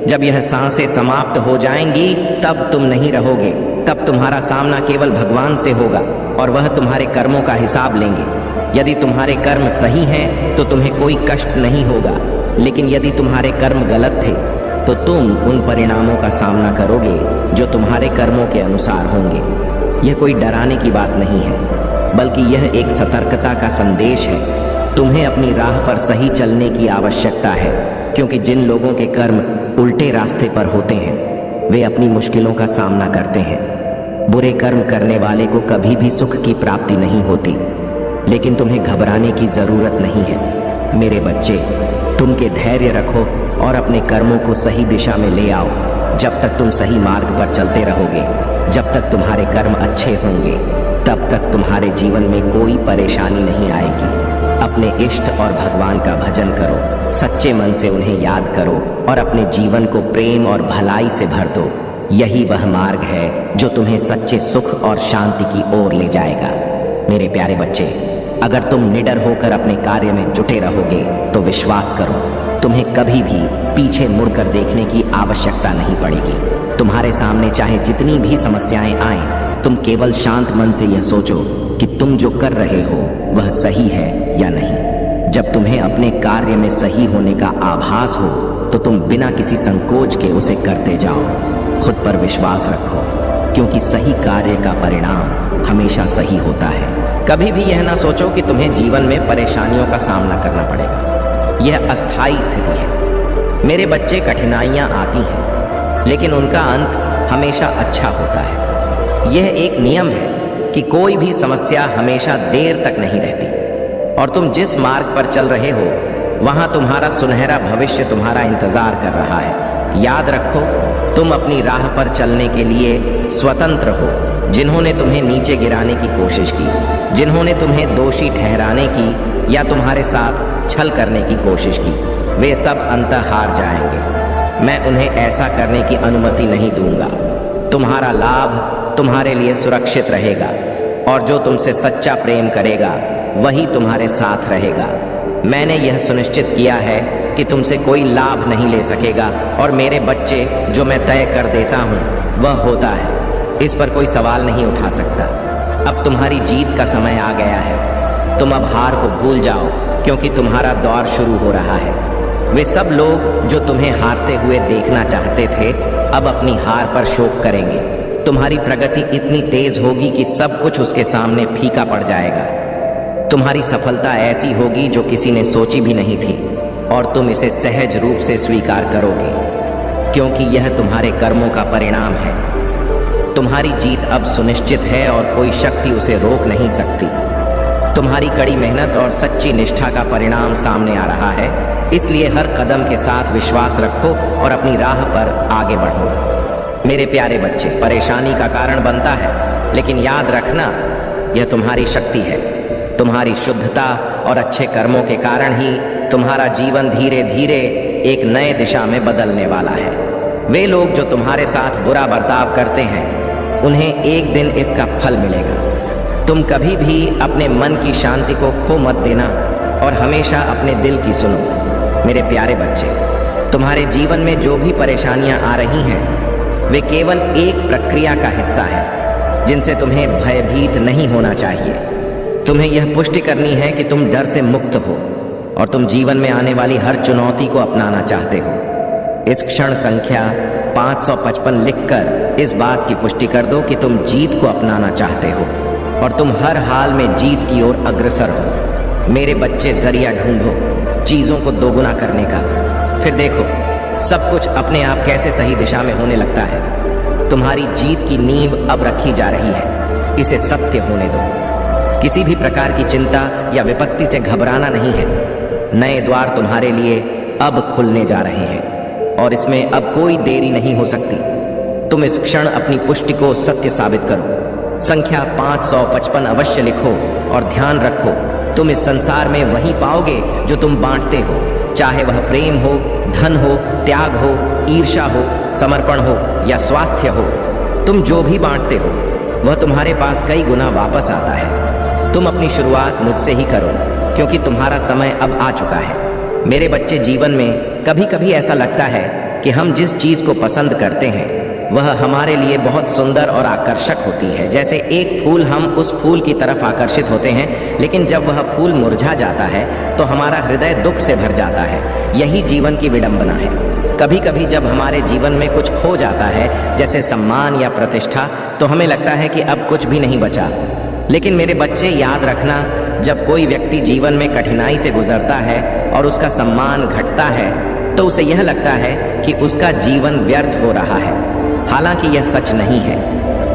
जब यह सांसें समाप्त हो जाएंगी, तब तुम नहीं रहोगे। तब तुम्हारा सामना केवल भगवान से होगा और वह तुम्हारे कर्मों का हिसाब लेंगे। यदि तुम्हारे कर्म सही हैं, तो तुम्हें कोई कष्ट नहीं होगा, लेकिन यदि तुम्हारे कर्म गलत थे, तो तुम उन परिणामों का सामना करोगे जो तुम्हारे कर्मों के अनुसार होंगे। यह कोई डराने की बात नहीं है, बल्कि यह एक सतर्कता का संदेश है। तुम्हें अपनी राह पर सही चलने की आवश्यकता है, क्योंकि जिन लोगों के कर्म उल्टे रास्ते पर होते हैं, वे अपनी मुश्किलों का सामना करते हैं। बुरे कर्म करने वाले को कभी भी सुख की प्राप्ति नहीं होती, लेकिन तुम्हें घबराने की जरूरत नहीं है। मेरे बच्चे, तुम के धैर्य रखो और अपने कर्मों को सही दिशा में ले आओ। जब तक तुम सही मार्ग पर चलते रहोगे, जब तक तुम्हारे कर्म अच्छे होंगे, तब तक तुम्हारे जीवन में कोई परेशानी नहीं आएगी। अपने इष्ट और भगवान का भजन करो, सच्चे मन से उन्हें याद करो और अपने जीवन को प्रेम और भलाई से भर दो। यही वह मार्ग है जो तुम्हें सच्चे सुख और शांति की ओर ले जाएगा। मेरे प्यारे बच्चे, अगर तुम निडर होकर अपने कार्य में जुटे रहोगे, तो विश्वास करो, तुम्हें कभी भी पीछे मुड़कर देखने की आवश्यकता नहीं पड़ेगी। तुम्हारे सामने चाहे जितनी भी समस्याएं आएं, तुम केवल शांत मन से यह सोचो कि तुम जो कर रहे हो वह सही है या नहीं। जब तुम्हें अपने कार्य में सही होने का आभास हो, तो तुम बिना किसी संकोच के उसे करते जाओ। खुद पर विश्वास रखो, क्योंकि सही कार्य का परिणाम हमेशा सही होता है। कभी भी यह ना सोचो कि तुम्हें जीवन में परेशानियों का सामना करना पड़ेगा। यह अस्थायी स्थिति है। मेरे बच्चे, कठिनाइयां आती हैं, लेकिन उनका अंत हमेशा अच्छा होता है। यह एक नियम है कि कोई भी समस्या हमेशा देर तक नहीं रहती, और तुम जिस मार्ग पर चल रहे हो, वहां तुम्हारा सुनहरा भविष्य तुम्हारा इंतजार कर रहा है। याद रखो, तुम अपनी राह पर चलने के लिए स्वतंत्र हो। जिन्होंने तुम्हें नीचे गिराने की कोशिश की, जिन्होंने तुम्हें दोषी ठहराने की या तुम्हारे साथ छल करने की कोशिश की, वे सब अंततः हार जाएंगे। मैं उन्हें ऐसा करने की अनुमति नहीं दूंगा। तुम्हारा लाभ तुम्हारे लिए सुरक्षित रहेगा, और जो तुमसे सच्चा प्रेम करेगा वही तुम्हारे साथ रहेगा। मैंने यह सुनिश्चित किया है कि तुमसे कोई लाभ नहीं ले सकेगा, और मेरे बच्चे, जो मैं तय कर देता हूँ वह होता है। इस पर कोई सवाल नहीं उठा सकता। अब तुम्हारी जीत का समय आ गया है। तुम अब हार को भूल जाओ, क्योंकि तुम्हारा दौर शुरू हो रहा है। वे सब लोग जो तुम्हें हारते हुए देखना चाहते थे, अब अपनी हार पर शोक करेंगे। तुम्हारी प्रगति इतनी तेज होगी कि सब कुछ उसके सामने फीका पड़ जाएगा। तुम्हारी सफलता ऐसी होगी जो किसी ने सोची भी नहीं थी, और तुम इसे सहज रूप से स्वीकार करोगे, क्योंकि यह तुम्हारे कर्मों का परिणाम है। तुम्हारी जीत अब सुनिश्चित है और कोई शक्ति उसे रोक नहीं सकती। तुम्हारी कड़ी मेहनत और सच्ची निष्ठा का परिणाम सामने आ रहा है, इसलिए हर कदम के साथ विश्वास रखो और अपनी राह पर आगे बढ़ो। मेरे प्यारे बच्चे, परेशानी का कारण बनता है, लेकिन याद रखना यह तुम्हारी शक्ति है। तुम्हारी शुद्धता और अच्छे कर्मों के कारण ही तुम्हारा जीवन धीरे धीरे एक नए दिशा में बदलने वाला है। वे लोग जो तुम्हारे साथ बुरा बर्ताव करते हैं, उन्हें एक दिन इसका फल मिलेगा। तुम कभी भी अपने मन की शांति को खो मत देना और हमेशा अपने दिल की सुनो। मेरे प्यारे बच्चे, तुम्हारे जीवन में जो भी परेशानियां आ रही हैं, वे केवल एक प्रक्रिया का हिस्सा है, जिनसे तुम्हें भयभीत नहीं होना चाहिए। तुम्हें यह पुष्टि करनी है कि तुम डर से मुक्त हो और तुम जीवन में आने वाली हर चुनौती को अपनाना चाहते हो। इस क्षण संख्या 555 लिखकर इस बात की पुष्टि कर दो कि तुम जीत को अपनाना चाहते हो और तुम हर हाल में जीत की ओर अग्रसर हो। मेरे बच्चे, जरिया ढूंढो चीजों को दोगुना करने का, फिर देखो सब कुछ अपने आप कैसे सही दिशा में होने लगता है। तुम्हारी जीत की नींव अब रखी जा रही है, इसे सत्य होने दो। किसी भी प्रकार की चिंता या विपत्ति से घबराना नहीं है। नए द्वार तुम्हारे लिए अब खुलने जा रहे हैं और इसमें अब कोई देरी नहीं हो सकती। तुम इस क्षण अपनी पुष्टि को सत्य साबित करो। संख्या 555 अवश्य लिखो और ध्यान रखो, तुम इस संसार में वही पाओगे जो तुम बांटते हो, चाहे वह प्रेम हो, धन हो, त्याग हो, ईर्ष्या हो, समर्पण हो या स्वास्थ्य हो। तुम जो भी बांटते हो वह तुम्हारे पास कई गुना वापस आता है। तुम अपनी शुरुआत मुझसे ही करो, क्योंकि तुम्हारा समय अब आ चुका है। मेरे बच्चे, जीवन में कभी कभी ऐसा लगता है कि हम जिस चीज़ को पसंद करते हैं वह हमारे लिए बहुत सुंदर और आकर्षक होती है। जैसे एक फूल, हम उस फूल की तरफ आकर्षित होते हैं, लेकिन जब वह फूल मुरझा जाता है तो हमारा हृदय दुख से भर जाता है। यही जीवन की विडंबना है। कभी कभी जब हमारे जीवन में कुछ खो जाता है, जैसे सम्मान या प्रतिष्ठा, तो हमें लगता है कि अब कुछ भी नहीं बचा। लेकिन मेरे बच्चे, याद रखना, जब कोई व्यक्ति जीवन में कठिनाई से गुजरता है और उसका सम्मान घटता है, तो उसे यह लगता है कि उसका जीवन व्यर्थ हो रहा है। हालांकि यह सच नहीं है।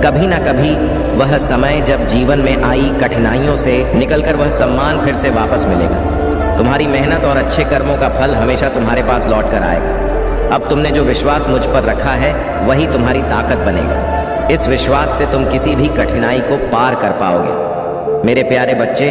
कभी ना कभी वह समय जब जीवन में आई कठिनाइयों से निकलकर वह सम्मान फिर से वापस मिलेगा। तुम्हारी मेहनत और अच्छे कर्मों का फल हमेशा तुम्हारे पास लौट कर आएगा। अब तुमने जो विश्वास मुझ पर रखा है वही तुम्हारी ताकत बनेगा। इस विश्वास से तुम किसी भी कठिनाई को पार कर पाओगे। मेरे प्यारे बच्चे,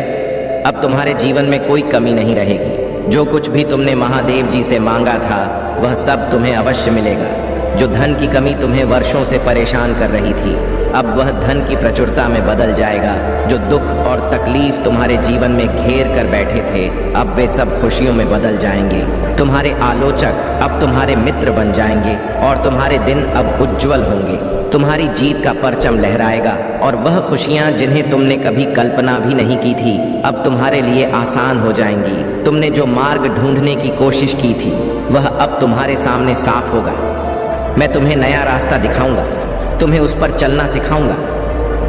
अब तुम्हारे जीवन में कोई कमी नहीं रहेगी। जो कुछ भी तुमने महादेव जी से मांगा था वह सब तुम्हें अवश्य मिलेगा। जो धन की कमी तुम्हें वर्षों से परेशान कर रही थी, अब वह धन की प्रचुरता में बदल जाएगा। जो दुख और तकलीफ तुम्हारे जीवन में घेर कर बैठे थे, अब वे सब खुशियों में बदल जाएंगे। तुम्हारे आलोचक अब तुम्हारे मित्र बन जाएंगे और तुम्हारे दिन अब उज्जवल होंगे। तुम्हारी जीत का परचम लहराएगा और वह खुशियां जिन्हें तुमने कभी कल्पना भी नहीं की थी, अब तुम्हारे लिए आसान हो जाएंगी। तुमने जो मार्ग ढूंढने की कोशिश की थी वह अब तुम्हारे सामने साफ होगा। मैं तुम्हें नया रास्ता दिखाऊंगा, तुम्हें उस पर चलना सिखाऊंगा।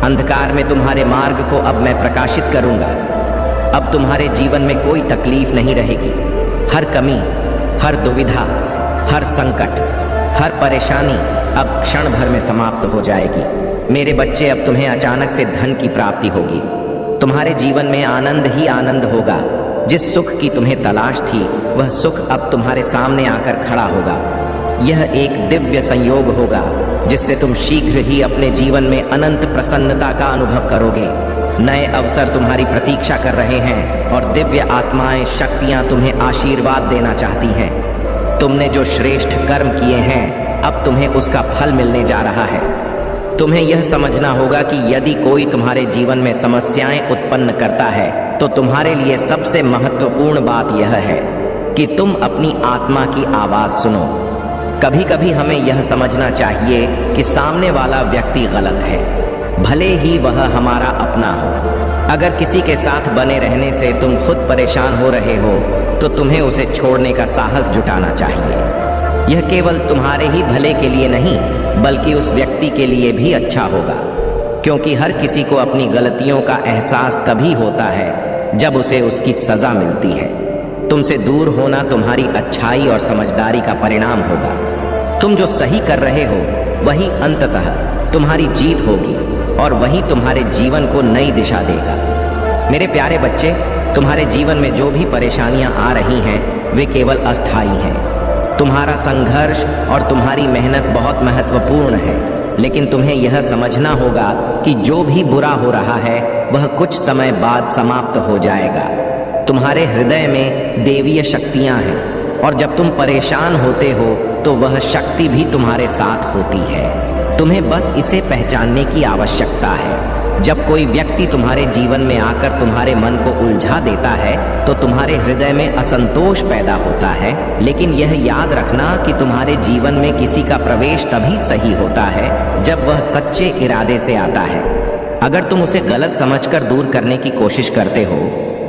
अंधकार में तुम्हारे मार्ग को अब मैं प्रकाशित करूंगा। अब तुम्हारे जीवन में कोई तकलीफ नहीं रहेगी। हर कमी, हर दुविधा, हर संकट, हर परेशानी अब क्षण भर में समाप्त हो जाएगी। मेरे बच्चे, अब तुम्हें अचानक से धन की प्राप्ति होगी। तुम्हारे जीवन में आनंद ही आनंद होगा। जिस सुख की तुम्हें तलाश थी वह सुख अब तुम्हारे सामने आकर खड़ा होगा। यह एक दिव्य संयोग होगा जिससे तुम शीघ्र ही अपने जीवन में अनंत प्रसन्नता का अनुभव करोगे। नए अवसर तुम्हारी प्रतीक्षा कर रहे हैं और दिव्य आत्माएं, शक्तियां तुम्हें आशीर्वाद देना चाहती हैं। तुमने जो श्रेष्ठ कर्म किए हैं, अब तुम्हें उसका फल मिलने जा रहा है। तुम्हें यह समझना होगा कि यदि कोई तुम्हारे जीवन में समस्याएं उत्पन्न करता है तो तुम्हारे लिए सबसे महत्वपूर्ण बात यह है कि तुम अपनी आत्मा की आवाज सुनो। कभी कभी हमें यह समझना चाहिए कि सामने वाला व्यक्ति गलत है, भले ही वह हमारा अपना हो। अगर किसी के साथ बने रहने से तुम खुद परेशान हो रहे हो तो तुम्हें उसे छोड़ने का साहस जुटाना चाहिए। यह केवल तुम्हारे ही भले के लिए नहीं, बल्कि उस व्यक्ति के लिए भी अच्छा होगा, क्योंकि हर किसी को अपनी गलतियों का एहसास तभी होता है जब उसे उसकी सजा मिलती है। तुमसे दूर होना तुम्हारी अच्छाई और समझदारी का परिणाम होगा। तुम जो सही कर रहे हो वही अंततः तुम्हारी जीत होगी और वही तुम्हारे जीवन को नई दिशा देगा। मेरे प्यारे बच्चे, तुम्हारे जीवन में जो भी परेशानियां आ रही हैं वे केवल अस्थायी हैं। तुम्हारा संघर्ष और तुम्हारी मेहनत बहुत महत्वपूर्ण है, लेकिन तुम्हें यह समझना होगा कि जो भी बुरा हो रहा है वह कुछ समय बाद समाप्त हो जाएगा। तुम्हारे हृदय में देवीय शक्तियां हैं और जब तुम परेशान होते हो तो वह शक्ति भी तुम्हारे साथ होती है। तुम्हें बस इसे पहचानने की आवश्यकता है। जब कोई व्यक्ति तुम्हारे जीवन में आकर तुम्हारे मन को उलझा देता है तो तुम्हारे हृदय में असंतोष पैदा होता है, लेकिन यह याद रखना कि तुम्हारे जीवन में किसी का प्रवेश तभी सही होता है जब वह सच्चे इरादे से आता है। अगर तुम उसे गलत समझकर दूर करने की कोशिश करते हो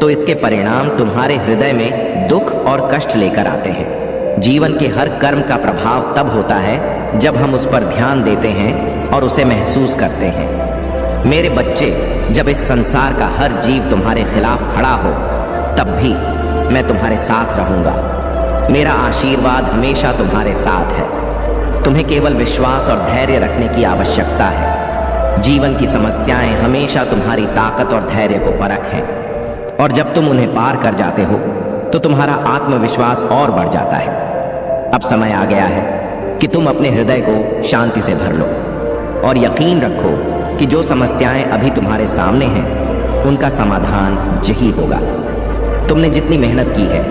तो इसके परिणाम तुम्हारे हृदय में दुख और कष्ट लेकर आते हैं। जीवन के हर कर्म का प्रभाव तब होता है जब हम उस पर ध्यान देते हैं और उसे महसूस करते हैं। मेरे बच्चे, जब इस संसार का हर जीव तुम्हारे खिलाफ खड़ा हो तब भी मैं तुम्हारे साथ रहूंगा। मेरा आशीर्वाद हमेशा तुम्हारे साथ है। तुम्हें केवल विश्वास और धैर्य रखने की आवश्यकता है। जीवन की समस्याएं हमेशा तुम्हारी ताकत और धैर्य को परखें और जब तुम उन्हें पार कर जाते हो तो तुम्हारा आत्मविश्वास और बढ़ जाता है। अब समय आ गया है कि तुम अपने हृदय को शांति से भर लो और यकीन रखो कि जो समस्याएं अभी तुम्हारे सामने हैं उनका समाधान यही होगा। तुमने जितनी मेहनत की है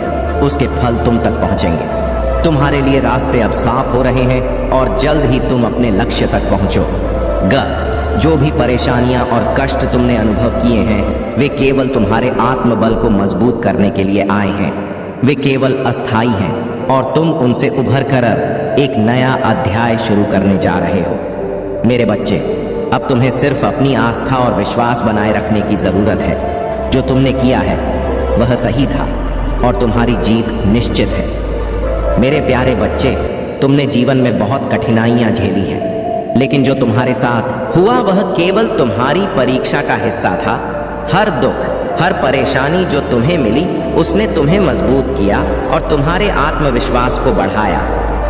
उसके फल तुम तक पहुंचेंगे। तुम्हारे लिए रास्ते अब साफ हो रहे हैं और जल्द ही तुम अपने लक्ष्य तक पहुंचोगे। जो भी परेशानियां और कष्ट तुमने अनुभव किए हैं वे केवल तुम्हारे आत्मबल को मजबूत करने के लिए आए हैं। वे केवल अस्थाई हैं और तुम उनसे उभर कर एक नया अध्याय शुरू करने जा रहे हो। मेरे बच्चे, अब तुम्हें सिर्फ अपनी आस्था और विश्वास बनाए रखने की जरूरत है। जो तुमने किया है वह सही था और तुम्हारी जीत निश्चित है। मेरे प्यारे बच्चे, तुमने जीवन में बहुत कठिनाइयां झेली हैं, लेकिन जो तुम्हारे साथ हुआ वह केवल तुम्हारी परीक्षा का हिस्सा था। हर दुख, हर परेशानी जो तुम्हें मिली उसने तुम्हें मजबूत किया और तुम्हारे आत्मविश्वास को बढ़ाया।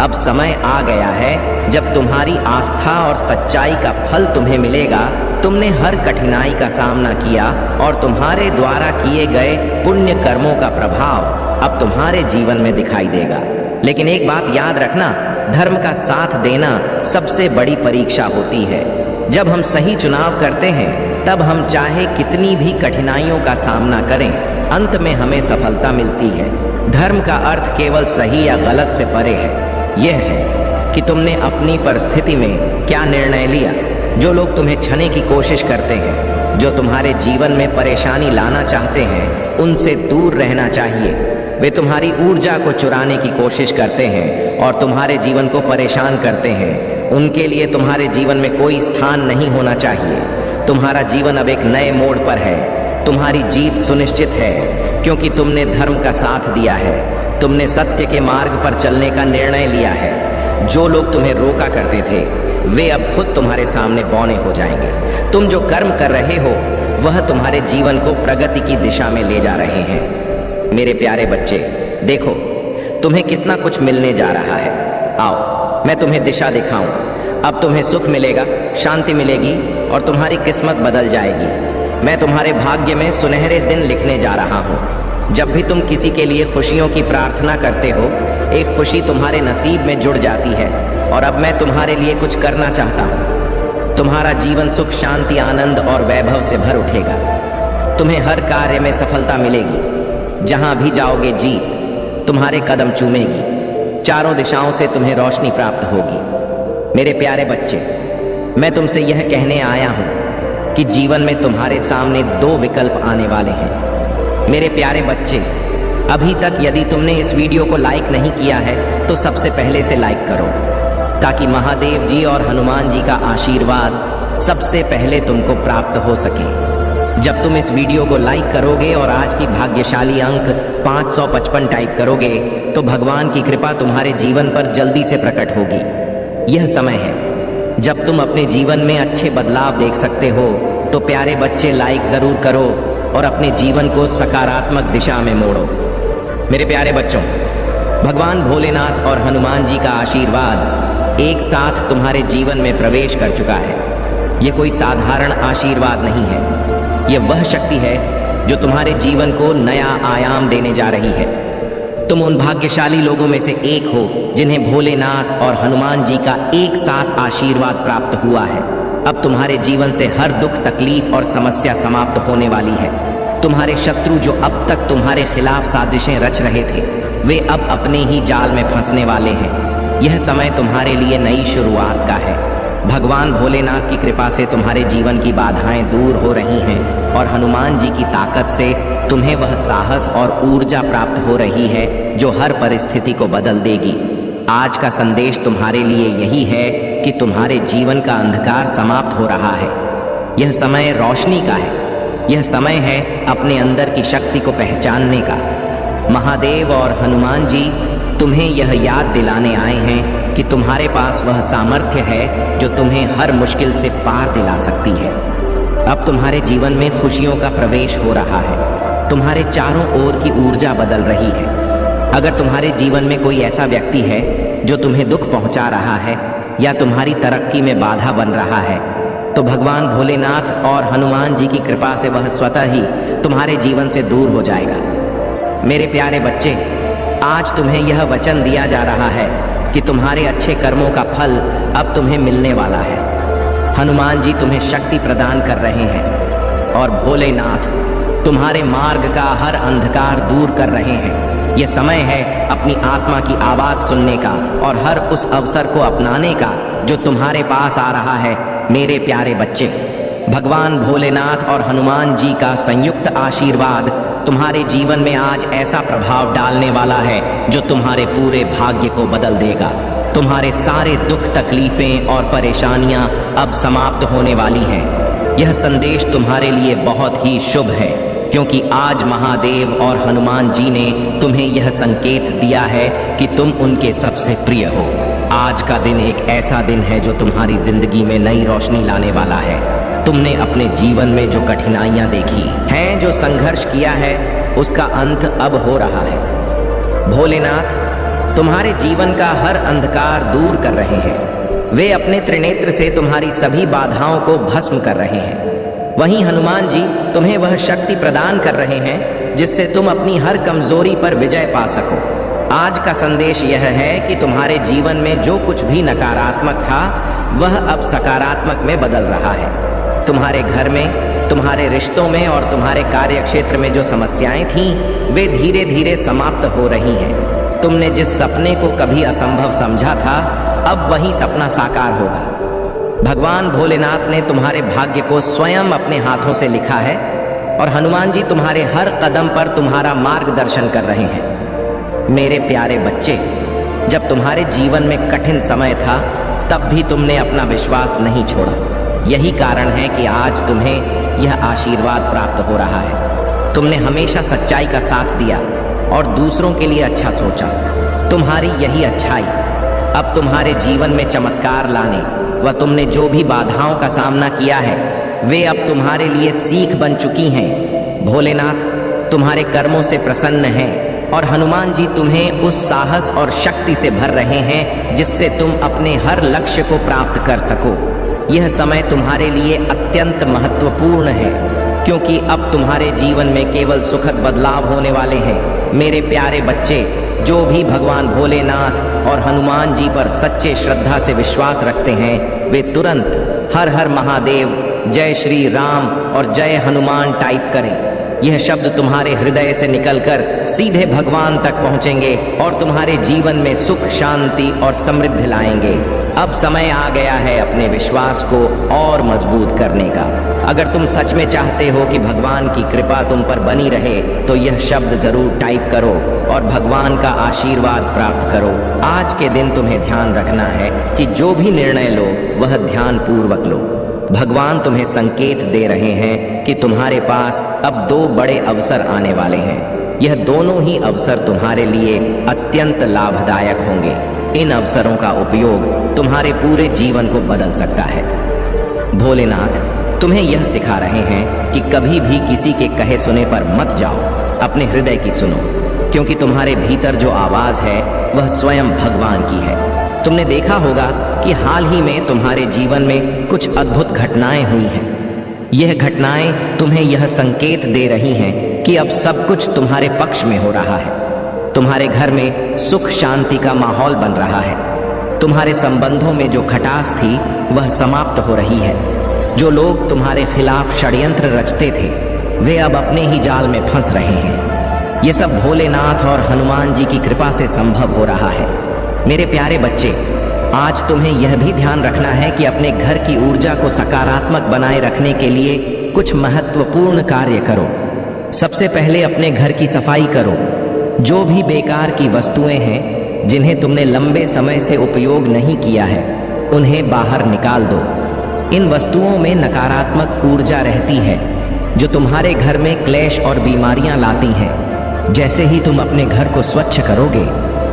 अब समय आ गया है जब तुम्हारी आस्था और सच्चाई का फल तुम्हें मिलेगा। तुमने हर कठिनाई का सामना किया और तुम्हारे द्वारा किए गए पुण्य कर्मों का प्रभाव अब तुम्हारे जीवन में दिखाई देगा। लेकिन एक बात याद रखना, धर्म का साथ देना सबसे बड़ी परीक्षा होती है। जब हम सही चुनाव करते हैं तब हम चाहे कितनी भी कठिनाइयों का सामना करें, अंत में हमें सफलता मिलती है। धर्म का अर्थ केवल सही या गलत से परे है। यह है कि तुमने अपनी परिस्थिति में क्या निर्णय लिया। जो लोग तुम्हें छाने की कोशिश करते हैं, जो तुम्हारे जीवन में परेशानी लाना चाहते हैं, उनसे दूर रहना चाहिए। वे तुम्हारी ऊर्जा को चुराने की कोशिश करते हैं और तुम्हारे जीवन को परेशान करते हैं। उनके लिए तुम्हारे जीवन में कोई स्थान नहीं होना चाहिए। तुम्हारा जीवन अब एक नए मोड़ पर है। तुम्हारी जीत सुनिश्चित है क्योंकि तुमने धर्म का साथ दिया है। तुमने सत्य के मार्ग पर चलने का निर्णय लिया है। जो लोग तुम्हें रोका करते थे वे अब खुद तुम्हारे सामने बौने हो जाएंगे। तुम जो कर्म कर रहे हो वह तुम्हारे जीवन को प्रगति की दिशा में ले जा रहे हैं। मेरे प्यारे बच्चे, देखो तुम्हें कितना कुछ मिलने जा रहा है। आओ मैं तुम्हें दिशा दिखाऊं। अब तुम्हें सुख मिलेगा, शांति मिलेगी और तुम्हारी किस्मत बदल जाएगी। मैं तुम्हारे भाग्य में सुनहरे दिन लिखने जा रहा हूँ। जब भी तुम किसी के लिए खुशियों की प्रार्थना करते हो, एक खुशी तुम्हारे नसीब में जुड़ जाती है और अब मैं तुम्हारे लिए कुछ करना चाहता हूँ। तुम्हारा जीवन सुख, शांति, आनंद और वैभव से भर उठेगा। तुम्हें हर कार्य में सफलता मिलेगी। जहाँ भी जाओगे जीत तुम्हारे कदम चूमेगी। चारों दिशाओं से तुम्हें रोशनी प्राप्त होगी। मेरे प्यारे बच्चे, मैं तुमसे यह कहने आया हूँ कि जीवन में तुम्हारे सामने दो विकल्प आने वाले हैं। मेरे प्यारे बच्चे, अभी तक यदि तुमने इस वीडियो को लाइक नहीं किया है तो सबसे पहले से लाइक करो, ताकि महादेव जी और हनुमान जी का आशीर्वाद सबसे पहले तुमको प्राप्त हो सके। जब तुम इस वीडियो को लाइक करोगे और आज की भाग्यशाली अंक 555 टाइप करोगे तो भगवान की कृपा तुम्हारे जीवन पर जल्दी से प्रकट होगी। यह समय है जब तुम अपने जीवन में अच्छे बदलाव देख सकते हो। तो प्यारे बच्चे, लाइक जरूर करो और अपने जीवन को सकारात्मक दिशा में मोड़ो। मेरे प्यारे बच्चों, भगवान भोलेनाथ और हनुमान जी का आशीर्वाद एक साथ तुम्हारे जीवन में प्रवेश कर चुका है। ये कोई साधारण आशीर्वाद नहीं है, ये वह शक्ति है जो तुम्हारे जीवन को नया आयाम देने जा रही है। तुम उन भाग्यशाली लोगों में से एक हो जिन्हें भोलेनाथ और हनुमान जी का एक साथ आशीर्वाद प्राप्त हुआ है। अब तुम्हारे जीवन से हर दुख, तकलीफ और समस्या समाप्त होने वाली है। तुम्हारे शत्रु जो अब तक तुम्हारे खिलाफ साजिशें रच रहे थे, वे अब अपने ही जाल में फंसने वाले हैं। यह समय तुम्हारे लिए नई शुरुआत का है। भगवान भोलेनाथ की कृपा से तुम्हारे जीवन की बाधाएं दूर हो रही हैं और हनुमान जी की ताकत से तुम्हें वह साहस और ऊर्जा प्राप्त हो रही है जो हर परिस्थिति को बदल देगी। आज का संदेश तुम्हारे लिए यही है कि तुम्हारे जीवन का अंधकार समाप्त हो रहा है। यह समय रोशनी का है। यह समय है अपने अंदर की शक्ति को पहचानने का। महादेव और हनुमान जी तुम्हें यह याद दिलाने आए हैं कि तुम्हारे पास वह सामर्थ्य है जो तुम्हें हर मुश्किल से पार दिला सकती है। अब तुम्हारे जीवन में खुशियों का प्रवेश हो रहा है। तुम्हारे चारों ओर की ऊर्जा बदल रही है। अगर तुम्हारे जीवन में कोई ऐसा व्यक्ति है जो तुम्हें दुख पहुंचा रहा है या तुम्हारी तरक्की में बाधा बन रहा है, तो भगवान भोलेनाथ और हनुमान जी की कृपा से वह स्वतः ही तुम्हारे जीवन से दूर हो जाएगा। मेरे प्यारे बच्चे, आज तुम्हें यह वचन दिया जा रहा है कि तुम्हारे अच्छे कर्मों का फल अब तुम्हें मिलने वाला है। हनुमान जी तुम्हें शक्ति प्रदान कर रहे हैं और भोलेनाथ तुम्हारे मार्ग का हर अंधकार दूर कर रहे हैं। यह समय है अपनी आत्मा की आवाज सुनने का और हर उस अवसर को अपनाने का जो तुम्हारे पास आ रहा है। मेरे प्यारे बच्चे, भगवान भोलेनाथ और हनुमान जी का संयुक्त आशीर्वाद तुम्हारे जीवन में आज ऐसा प्रभाव डालने वाला है जो तुम्हारे पूरे भाग्य को बदल देगा। तुम्हारे सारे दुख, तकलीफें और परेशानियां अब समाप्त होने वाली हैं। यह संदेश तुम्हारे लिए बहुत ही शुभ है, क्योंकि आज महादेव और हनुमान जी ने तुम्हें यह संकेत दिया है कि तुम उनके सबसे प्रिय हो। आज का दिन एक ऐसा दिन है जो तुम्हारी जिंदगी में नई रोशनी लाने वाला है। तुमने अपने जीवन में जो कठिनाइयां देखी हैं, जो संघर्ष किया है, उसका अंत अब हो रहा है। भोलेनाथ तुम्हारे जीवन का हर अंधकार दूर कर रहे हैं। वे अपने त्रिनेत्र से तुम्हारी सभी बाधाओं को भस्म कर रहे हैं। वहीं हनुमान जी तुम्हें वह शक्ति प्रदान कर रहे हैं जिससे तुम अपनी हर कमजोरी पर विजय पा सको। आज का संदेश यह है कि तुम्हारे जीवन में जो कुछ भी नकारात्मक था, वह अब सकारात्मक में बदल रहा है। तुम्हारे घर में, तुम्हारे रिश्तों में और तुम्हारे कार्य क्षेत्र में जो समस्याएं थीं, वे धीरे धीरे समाप्त हो रही हैं। तुमने जिस सपने को कभी असंभव समझा था, अब वही सपना साकार होगा। भगवान भोलेनाथ ने तुम्हारे भाग्य को स्वयं अपने हाथों से लिखा है और हनुमान जी तुम्हारे हर कदम पर तुम्हारा मार्गदर्शन कर रहे हैं। मेरे प्यारे बच्चे, जब तुम्हारे जीवन में कठिन समय था, तब भी तुमने अपना विश्वास नहीं छोड़ा। यही कारण है कि आज तुम्हें यह आशीर्वाद प्राप्त हो रहा है। तुमने हमेशा सच्चाई का साथ दिया और दूसरों के लिए अच्छा सोचा। तुम्हारी यही अच्छाई अब तुम्हारे जीवन में चमत्कार लाने व तुमने जो भी बाधाओं का सामना किया है, वे अब तुम्हारे लिए सीख बन चुकी हैं। भोलेनाथ तुम्हारे कर्मों से प्रसन्न हैं और हनुमान जी तुम्हें उस साहस और शक्ति से भर रहे हैं जिससे तुम अपने हर लक्ष्य को प्राप्त कर सको। यह समय तुम्हारे लिए अत्यंत महत्वपूर्ण है, क्योंकि अब तुम्हारे जीवन में केवल सुखद बदलाव होने वाले हैं। मेरे प्यारे बच्चे, जो भी भगवान भोलेनाथ और हनुमान जी पर सच्चे श्रद्धा से विश्वास रखते हैं, वे तुरंत हर हर महादेव, जय श्री राम और जय हनुमान टाइप करें। यह शब्द तुम्हारे हृदय से निकलकर सीधे भगवान तक पहुंचेंगे और तुम्हारे जीवन में सुख, शांति और समृद्धि लाएंगे। अब समय आ गया है अपने विश्वास को और मजबूत करने का। अगर तुम सच में चाहते हो कि भगवान की कृपा तुम पर बनी रहे, तो यह शब्द जरूर टाइप करो और भगवान का आशीर्वाद प्राप्त करो। आज के दिन तुम्हें ध्यान रखना है कि जो भी निर्णय लो, वह ध्यान पूर्वक लो। भगवान तुम्हें संकेत दे रहे हैं कि तुम्हारे पास अब 2 बड़े अवसर आने वाले हैं। यह दोनों ही अवसर तुम्हारे लिए अत्यंत लाभदायक होंगे। इन अवसरों का उपयोग तुम्हारे पूरे जीवन को बदल सकता है। भोलेनाथ तुम्हें यह सिखा रहे हैं कि कभी भी किसी के कहे सुने पर मत जाओ, अपने हृदय की सुनो, क्योंकि तुम्हारे भीतर जो आवाज है वह स्वयं भगवान की है। तुमने देखा होगा कि हाल ही में तुम्हारे जीवन में कुछ अद्भुत घटनाएं हुई हैं। यह घटनाएं तुम्हें यह संकेत दे रही हैं कि अब सब कुछ तुम्हारे पक्ष में हो रहा है। तुम्हारे घर में सुख शांति का माहौल बन रहा है। तुम्हारे संबंधों में जो खटास थी वह समाप्त हो रही है। जो लोग तुम्हारे खिलाफ षड्यंत्र रचते थे वे अब अपने ही जाल में फंस रहे हैं। ये सब भोलेनाथ और हनुमान जी की कृपा से संभव हो रहा है। मेरे प्यारे बच्चे, आज तुम्हें यह भी ध्यान रखना है कि अपने घर की ऊर्जा को सकारात्मक बनाए रखने के लिए कुछ महत्वपूर्ण कार्य करो। सबसे पहले अपने घर की सफाई करो। जो भी बेकार की वस्तुएं हैं जिन्हें तुमने लंबे समय से उपयोग नहीं किया है उन्हें बाहर निकाल दो। इन वस्तुओं में नकारात्मक ऊर्जा रहती है जो तुम्हारे घर में क्लेश और बीमारियां लाती हैं। जैसे ही तुम अपने घर को स्वच्छ करोगे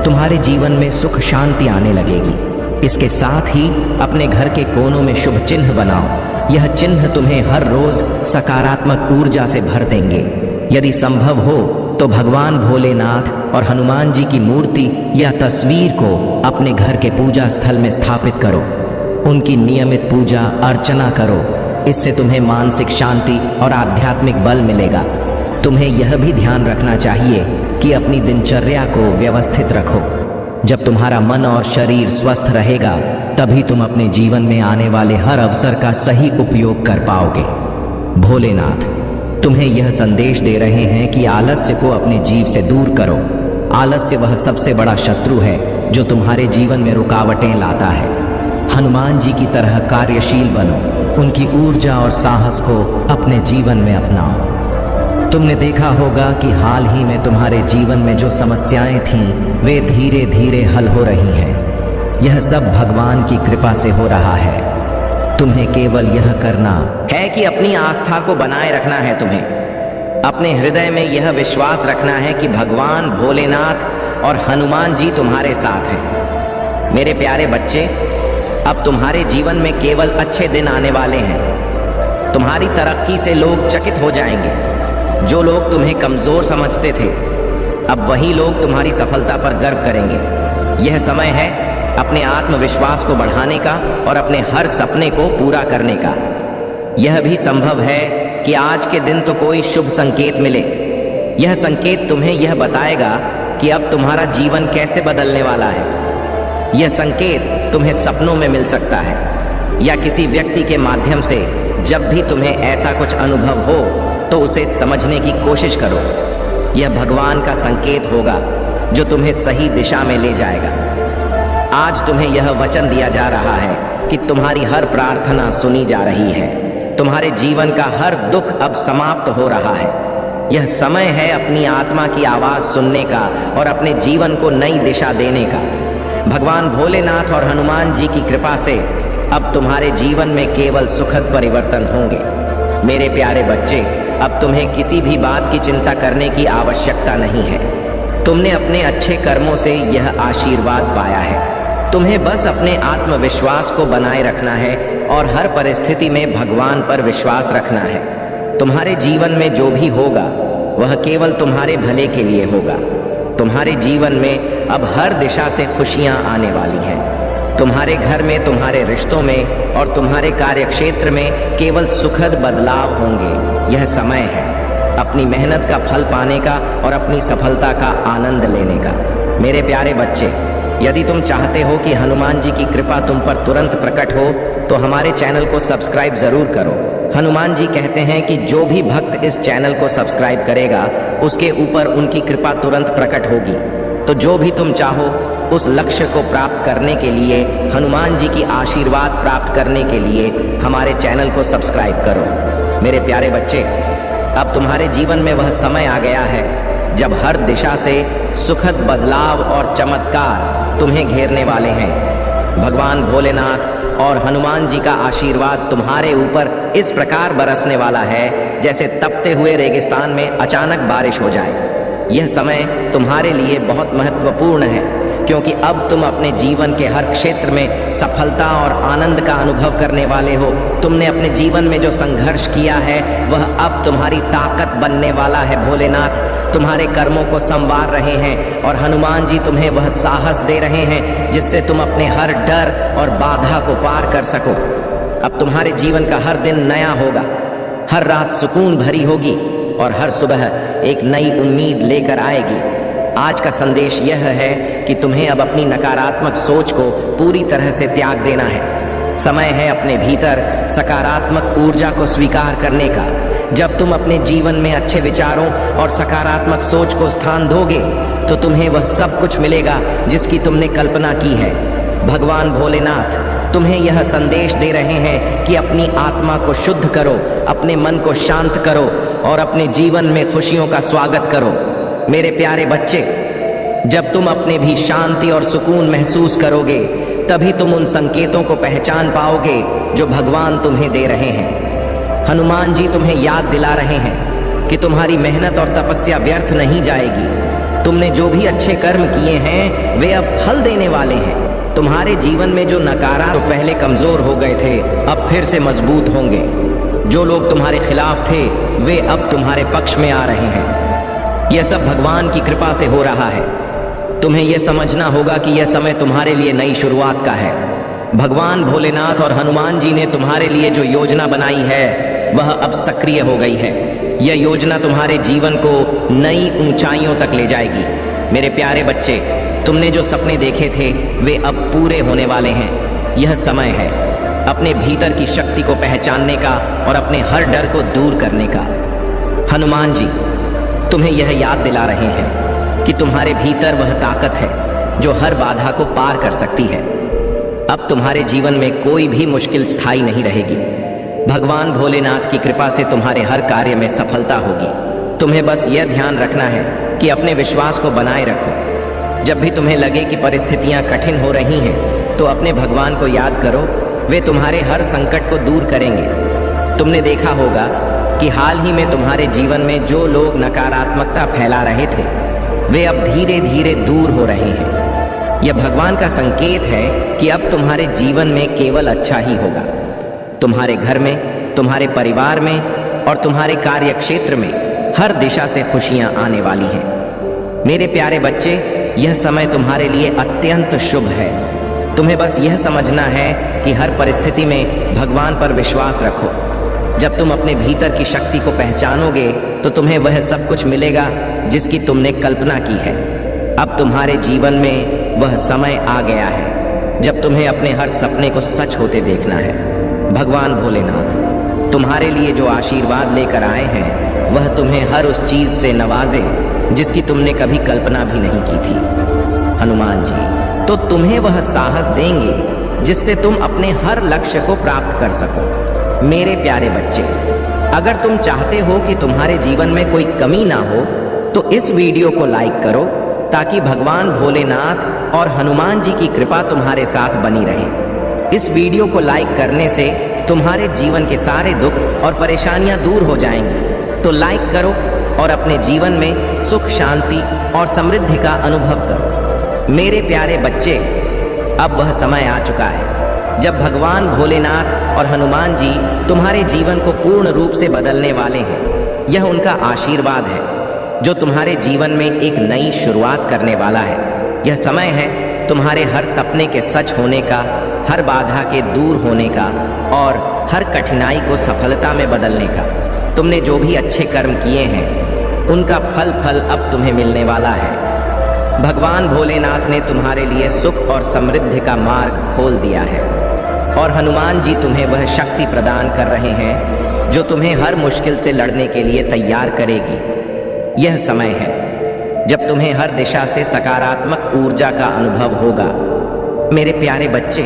तुम्हारे जीवन में सुख शांति आने लगेगी। इसके साथ ही अपने घर के कोनों में शुभ चिन्ह बनाओ। यह चिन्ह तुम्हें हर रोज सकारात्मक ऊर्जा से भर देंगे। यदि संभव हो तो भगवान भोलेनाथ और हनुमान जी की मूर्ति या तस्वीर को अपने घर के पूजा स्थल में स्थापित करो। उनकी नियमित पूजा अर्चना करो। इससे तुम्हें मानसिक शांति और आध्यात्मिक बल मिलेगा। तुम्हें यह भी ध्यान रखना चाहिए कि अपनी दिनचर्या को व्यवस्थित रखो। जब तुम्हारा मन और शरीर स्वस्थ रहेगा तभी तुम अपने जीवन में आने वाले हर अवसर का सही उपयोग कर पाओगे। भोलेनाथ तुम्हें यह संदेश दे रहे हैं कि आलस्य को अपने जीव से दूर करो। आलस्य वह सबसे बड़ा शत्रु है जो तुम्हारे जीवन में रुकावटें लाता है। हनुमान जी की तरह कार्यशील बनो। उनकी ऊर्जा और साहस को अपने जीवन में अपनाओ। तुमने देखा होगा कि हाल ही में तुम्हारे जीवन में जो समस्याएं थीं वे धीरे धीरे हल हो रही हैं। यह सब भगवान की कृपा से हो रहा है। तुम्हें केवल यह करना है कि अपनी आस्था को बनाए रखना है। तुम्हें अपने हृदय में यह विश्वास रखना है कि भगवान भोलेनाथ और हनुमान जी तुम्हारे साथ हैं। मेरे प्यारे बच्चे, अब तुम्हारे जीवन में केवल अच्छे दिन आने वाले हैं। तुम्हारी तरक्की से लोग चकित हो जाएंगे। जो लोग तुम्हें कमजोर समझते थे अब वही लोग तुम्हारी सफलता पर गर्व करेंगे। यह समय है अपने आत्मविश्वास को बढ़ाने का और अपने हर सपने को पूरा करने का। यह भी संभव है कि आज के दिन तो कोई शुभ संकेत मिले। यह संकेत तुम्हें यह बताएगा कि अब तुम्हारा जीवन कैसे बदलने वाला है। यह संकेत तुम्हें सपनों में मिल सकता है या किसी व्यक्ति के माध्यम से। जब भी तुम्हें ऐसा कुछ अनुभव हो तो उसे समझने की कोशिश करो। यह भगवान का संकेत होगा जो तुम्हें सही दिशा में ले जाएगा। आज तुम्हें यह वचन दिया जा रहा है कि तुम्हारी हर प्रार्थना सुनी जा रही है। तुम्हारे जीवन का हर दुख अब समाप्त हो रहा है। यह समय है अपनी आत्मा की आवाज सुनने का और अपने जीवन को नई दिशा देने का। भगवान भोलेनाथ और हनुमान जी की कृपा से अब तुम्हारे जीवन में केवल सुखद परिवर्तन होंगे। मेरे प्यारे बच्चे, अब तुम्हें किसी भी बात की चिंता करने की आवश्यकता नहीं है। तुमने अपने अच्छे कर्मों से यह आशीर्वाद पाया है। तुम्हें बस अपने आत्मविश्वास को बनाए रखना है और हर परिस्थिति में भगवान पर विश्वास रखना है। तुम्हारे जीवन में जो भी होगा वह केवल तुम्हारे भले के लिए होगा। तुम्हारे जीवन में अब हर दिशा से खुशियां आने वाली हैं। तुम्हारे घर में, तुम्हारे रिश्तों में और तुम्हारे कार्यक्षेत्र में केवल सुखद बदलाव होंगे। यह समय है अपनी मेहनत का फल पाने का और अपनी सफलता का आनंद लेने का। मेरे प्यारे बच्चे, यदि तुम चाहते हो कि हनुमान जी की कृपा तुम पर तुरंत प्रकट हो तो हमारे चैनल को सब्सक्राइब जरूर करो। हनुमान जी कहते हैं कि जो भी भक्त इस चैनल को सब्सक्राइब करेगा उसके ऊपर उनकी कृपा तुरंत प्रकट होगी। तो जो भी तुम चाहो उस लक्ष्य को प्राप्त करने के लिए, हनुमान जी की आशीर्वाद प्राप्त करने के लिए हमारे चैनल को सब्सक्राइब करो। मेरे प्यारे बच्चे, अब तुम्हारे जीवन में वह समय आ गया है जब हर दिशा से सुखद बदलाव और चमत्कार तुम्हें घेरने वाले हैं। भगवान भोलेनाथ और हनुमान जी का आशीर्वाद तुम्हारे ऊपर इस प्रकार बरसने वाला है जैसे तपते हुए रेगिस्तान में अचानक बारिश हो जाए। यह समय तुम्हारे लिए बहुत महत्वपूर्ण है, क्योंकि अब तुम अपने जीवन के हर क्षेत्र में सफलता और आनंद का अनुभव करने वाले हो। तुमने अपने जीवन में जो संघर्ष किया है वह अब तुम्हारी ताकत बनने वाला है। भोलेनाथ तुम्हारे कर्मों को संवार रहे हैं और हनुमान जी तुम्हें वह साहस दे रहे हैं जिससे तुम अपने हर डर और बाधा को पार कर सको। अब तुम्हारे जीवन का हर दिन नया होगा, हर रात सुकून भरी होगी और हर सुबह एक नई उम्मीद लेकर आएगी। आज का संदेश यह है कि तुम्हें अब अपनी नकारात्मक सोच को पूरी तरह से त्याग देना है। समय है अपने भीतर सकारात्मक ऊर्जा को स्वीकार करने का। जब तुम अपने जीवन में अच्छे विचारों और सकारात्मक सोच को स्थान दोगे तो तुम्हें वह सब कुछ मिलेगा जिसकी तुमने कल्पना की है। भगवान भोलेनाथ तुम्हें यह संदेश दे रहे हैं कि अपनी आत्मा को शुद्ध करो, अपने मन को शांत करो और अपने जीवन में खुशियों का स्वागत करो। मेरे प्यारे बच्चे, जब तुम अपने भी शांति और सुकून महसूस करोगे तभी तुम उन संकेतों को पहचान पाओगे जो भगवान तुम्हें दे रहे हैं। हनुमान जी तुम्हें याद दिला रहे हैं कि तुम्हारी मेहनत और तपस्या व्यर्थ नहीं जाएगी। तुमने जो भी अच्छे कर्म किए हैं वे अब फल देने वाले हैं। तुम्हारे जीवन में जो नकारात्मक तो पहले कमजोर हो गए थे अब फिर से मजबूत होंगे। जो लोग तुम्हारे खिलाफ थे वे अब तुम्हारे पक्ष में आ रहे हैं। यह सब भगवान की कृपा से हो रहा है। तुम्हें यह समझना होगा कि यह समय तुम्हारे लिए नई शुरुआत का है। भगवान भोलेनाथ और हनुमान जी ने तुम्हारे लिए जो योजना बनाई है वह अब सक्रिय हो गई है। यह योजना तुम्हारे जीवन को नई ऊंचाइयों तक ले जाएगी। मेरे प्यारे बच्चे, तुमने जो सपने देखे थे वे अब पूरे होने वाले हैं। यह समय है अपने भीतर की शक्ति को पहचानने का और अपने हर डर को दूर करने का। हनुमान जी तुम्हें यह याद दिला रहे हैं कि तुम्हारे भीतर वह ताकत है जो हर बाधा को पार कर सकती है। अब तुम्हारे जीवन में कोई भी मुश्किल स्थायी नहीं रहेगी। भगवान भोलेनाथ की कृपा से तुम्हारे हर कार्य में सफलता होगी। तुम्हें बस यह ध्यान रखना है कि अपने विश्वास को बनाए रखो। जब भी तुम्हें लगे कि परिस्थितियां कठिन हो रही हैं तो अपने भगवान को याद करो, वे तुम्हारे हर संकट को दूर करेंगे। तुमने देखा होगा कि हाल ही में तुम्हारे जीवन में जो लोग नकारात्मकता फैला रहे थे वे अब धीरे धीरे दूर हो रहे हैं। यह भगवान का संकेत है कि अब तुम्हारे जीवन में केवल अच्छा ही होगा। तुम्हारे घर में, तुम्हारे परिवार में और तुम्हारे कार्य क्षेत्र में हर दिशा से खुशियां आने वाली हैं। मेरे प्यारे बच्चे, यह समय तुम्हारे लिए अत्यंत शुभ है। तुम्हें बस यह समझना है कि हर परिस्थिति में भगवान पर विश्वास रखो। जब तुम अपने भीतर की शक्ति को पहचानोगे तो तुम्हें वह सब कुछ मिलेगा जिसकी तुमने कल्पना की है। अब तुम्हारे जीवन में वह समय आ गया है जब तुम्हें अपने हर सपने को सच होते देखना है। भगवान भोलेनाथ तुम्हारे लिए जो आशीर्वाद लेकर आए हैं वह तुम्हें हर उस चीज से नवाजे जिसकी तुमने कभी कल्पना भी नहीं की थी। हनुमान जी तो तुम्हें वह साहस देंगे जिससे तुम अपने हर लक्ष्य को प्राप्त कर सको। मेरे प्यारे बच्चे, अगर तुम चाहते हो कि तुम्हारे जीवन में कोई कमी ना हो तो इस वीडियो को लाइक करो ताकि भगवान भोलेनाथ और हनुमान जी की कृपा तुम्हारे साथ बनी रहे। इस वीडियो को लाइक करने से तुम्हारे जीवन के सारे दुख और परेशानियां दूर हो जाएंगी। तो लाइक करो और अपने जीवन में सुख, शांति और समृद्धि का अनुभव करो। मेरे प्यारे बच्चे, अब वह समय आ चुका है जब भगवान भोलेनाथ और हनुमान जी तुम्हारे जीवन को पूर्ण रूप से बदलने वाले हैं। यह उनका आशीर्वाद है जो तुम्हारे जीवन में एक नई शुरुआत करने वाला है। यह समय है तुम्हारे हर सपने के सच होने का, हर बाधा के दूर होने का और हर कठिनाई को सफलता में बदलने का। तुमने जो भी अच्छे कर्म किए हैं उनका फल अब तुम्हें मिलने वाला है। भगवान भोलेनाथ ने तुम्हारे लिए सुख और समृद्धि का मार्ग खोल दिया है और हनुमान जी तुम्हें वह शक्ति प्रदान कर रहे हैं जो तुम्हें हर मुश्किल से लड़ने के लिए तैयार करेगी। यह समय है जब तुम्हें हर दिशा से सकारात्मक ऊर्जा का अनुभव होगा। मेरे प्यारे बच्चे,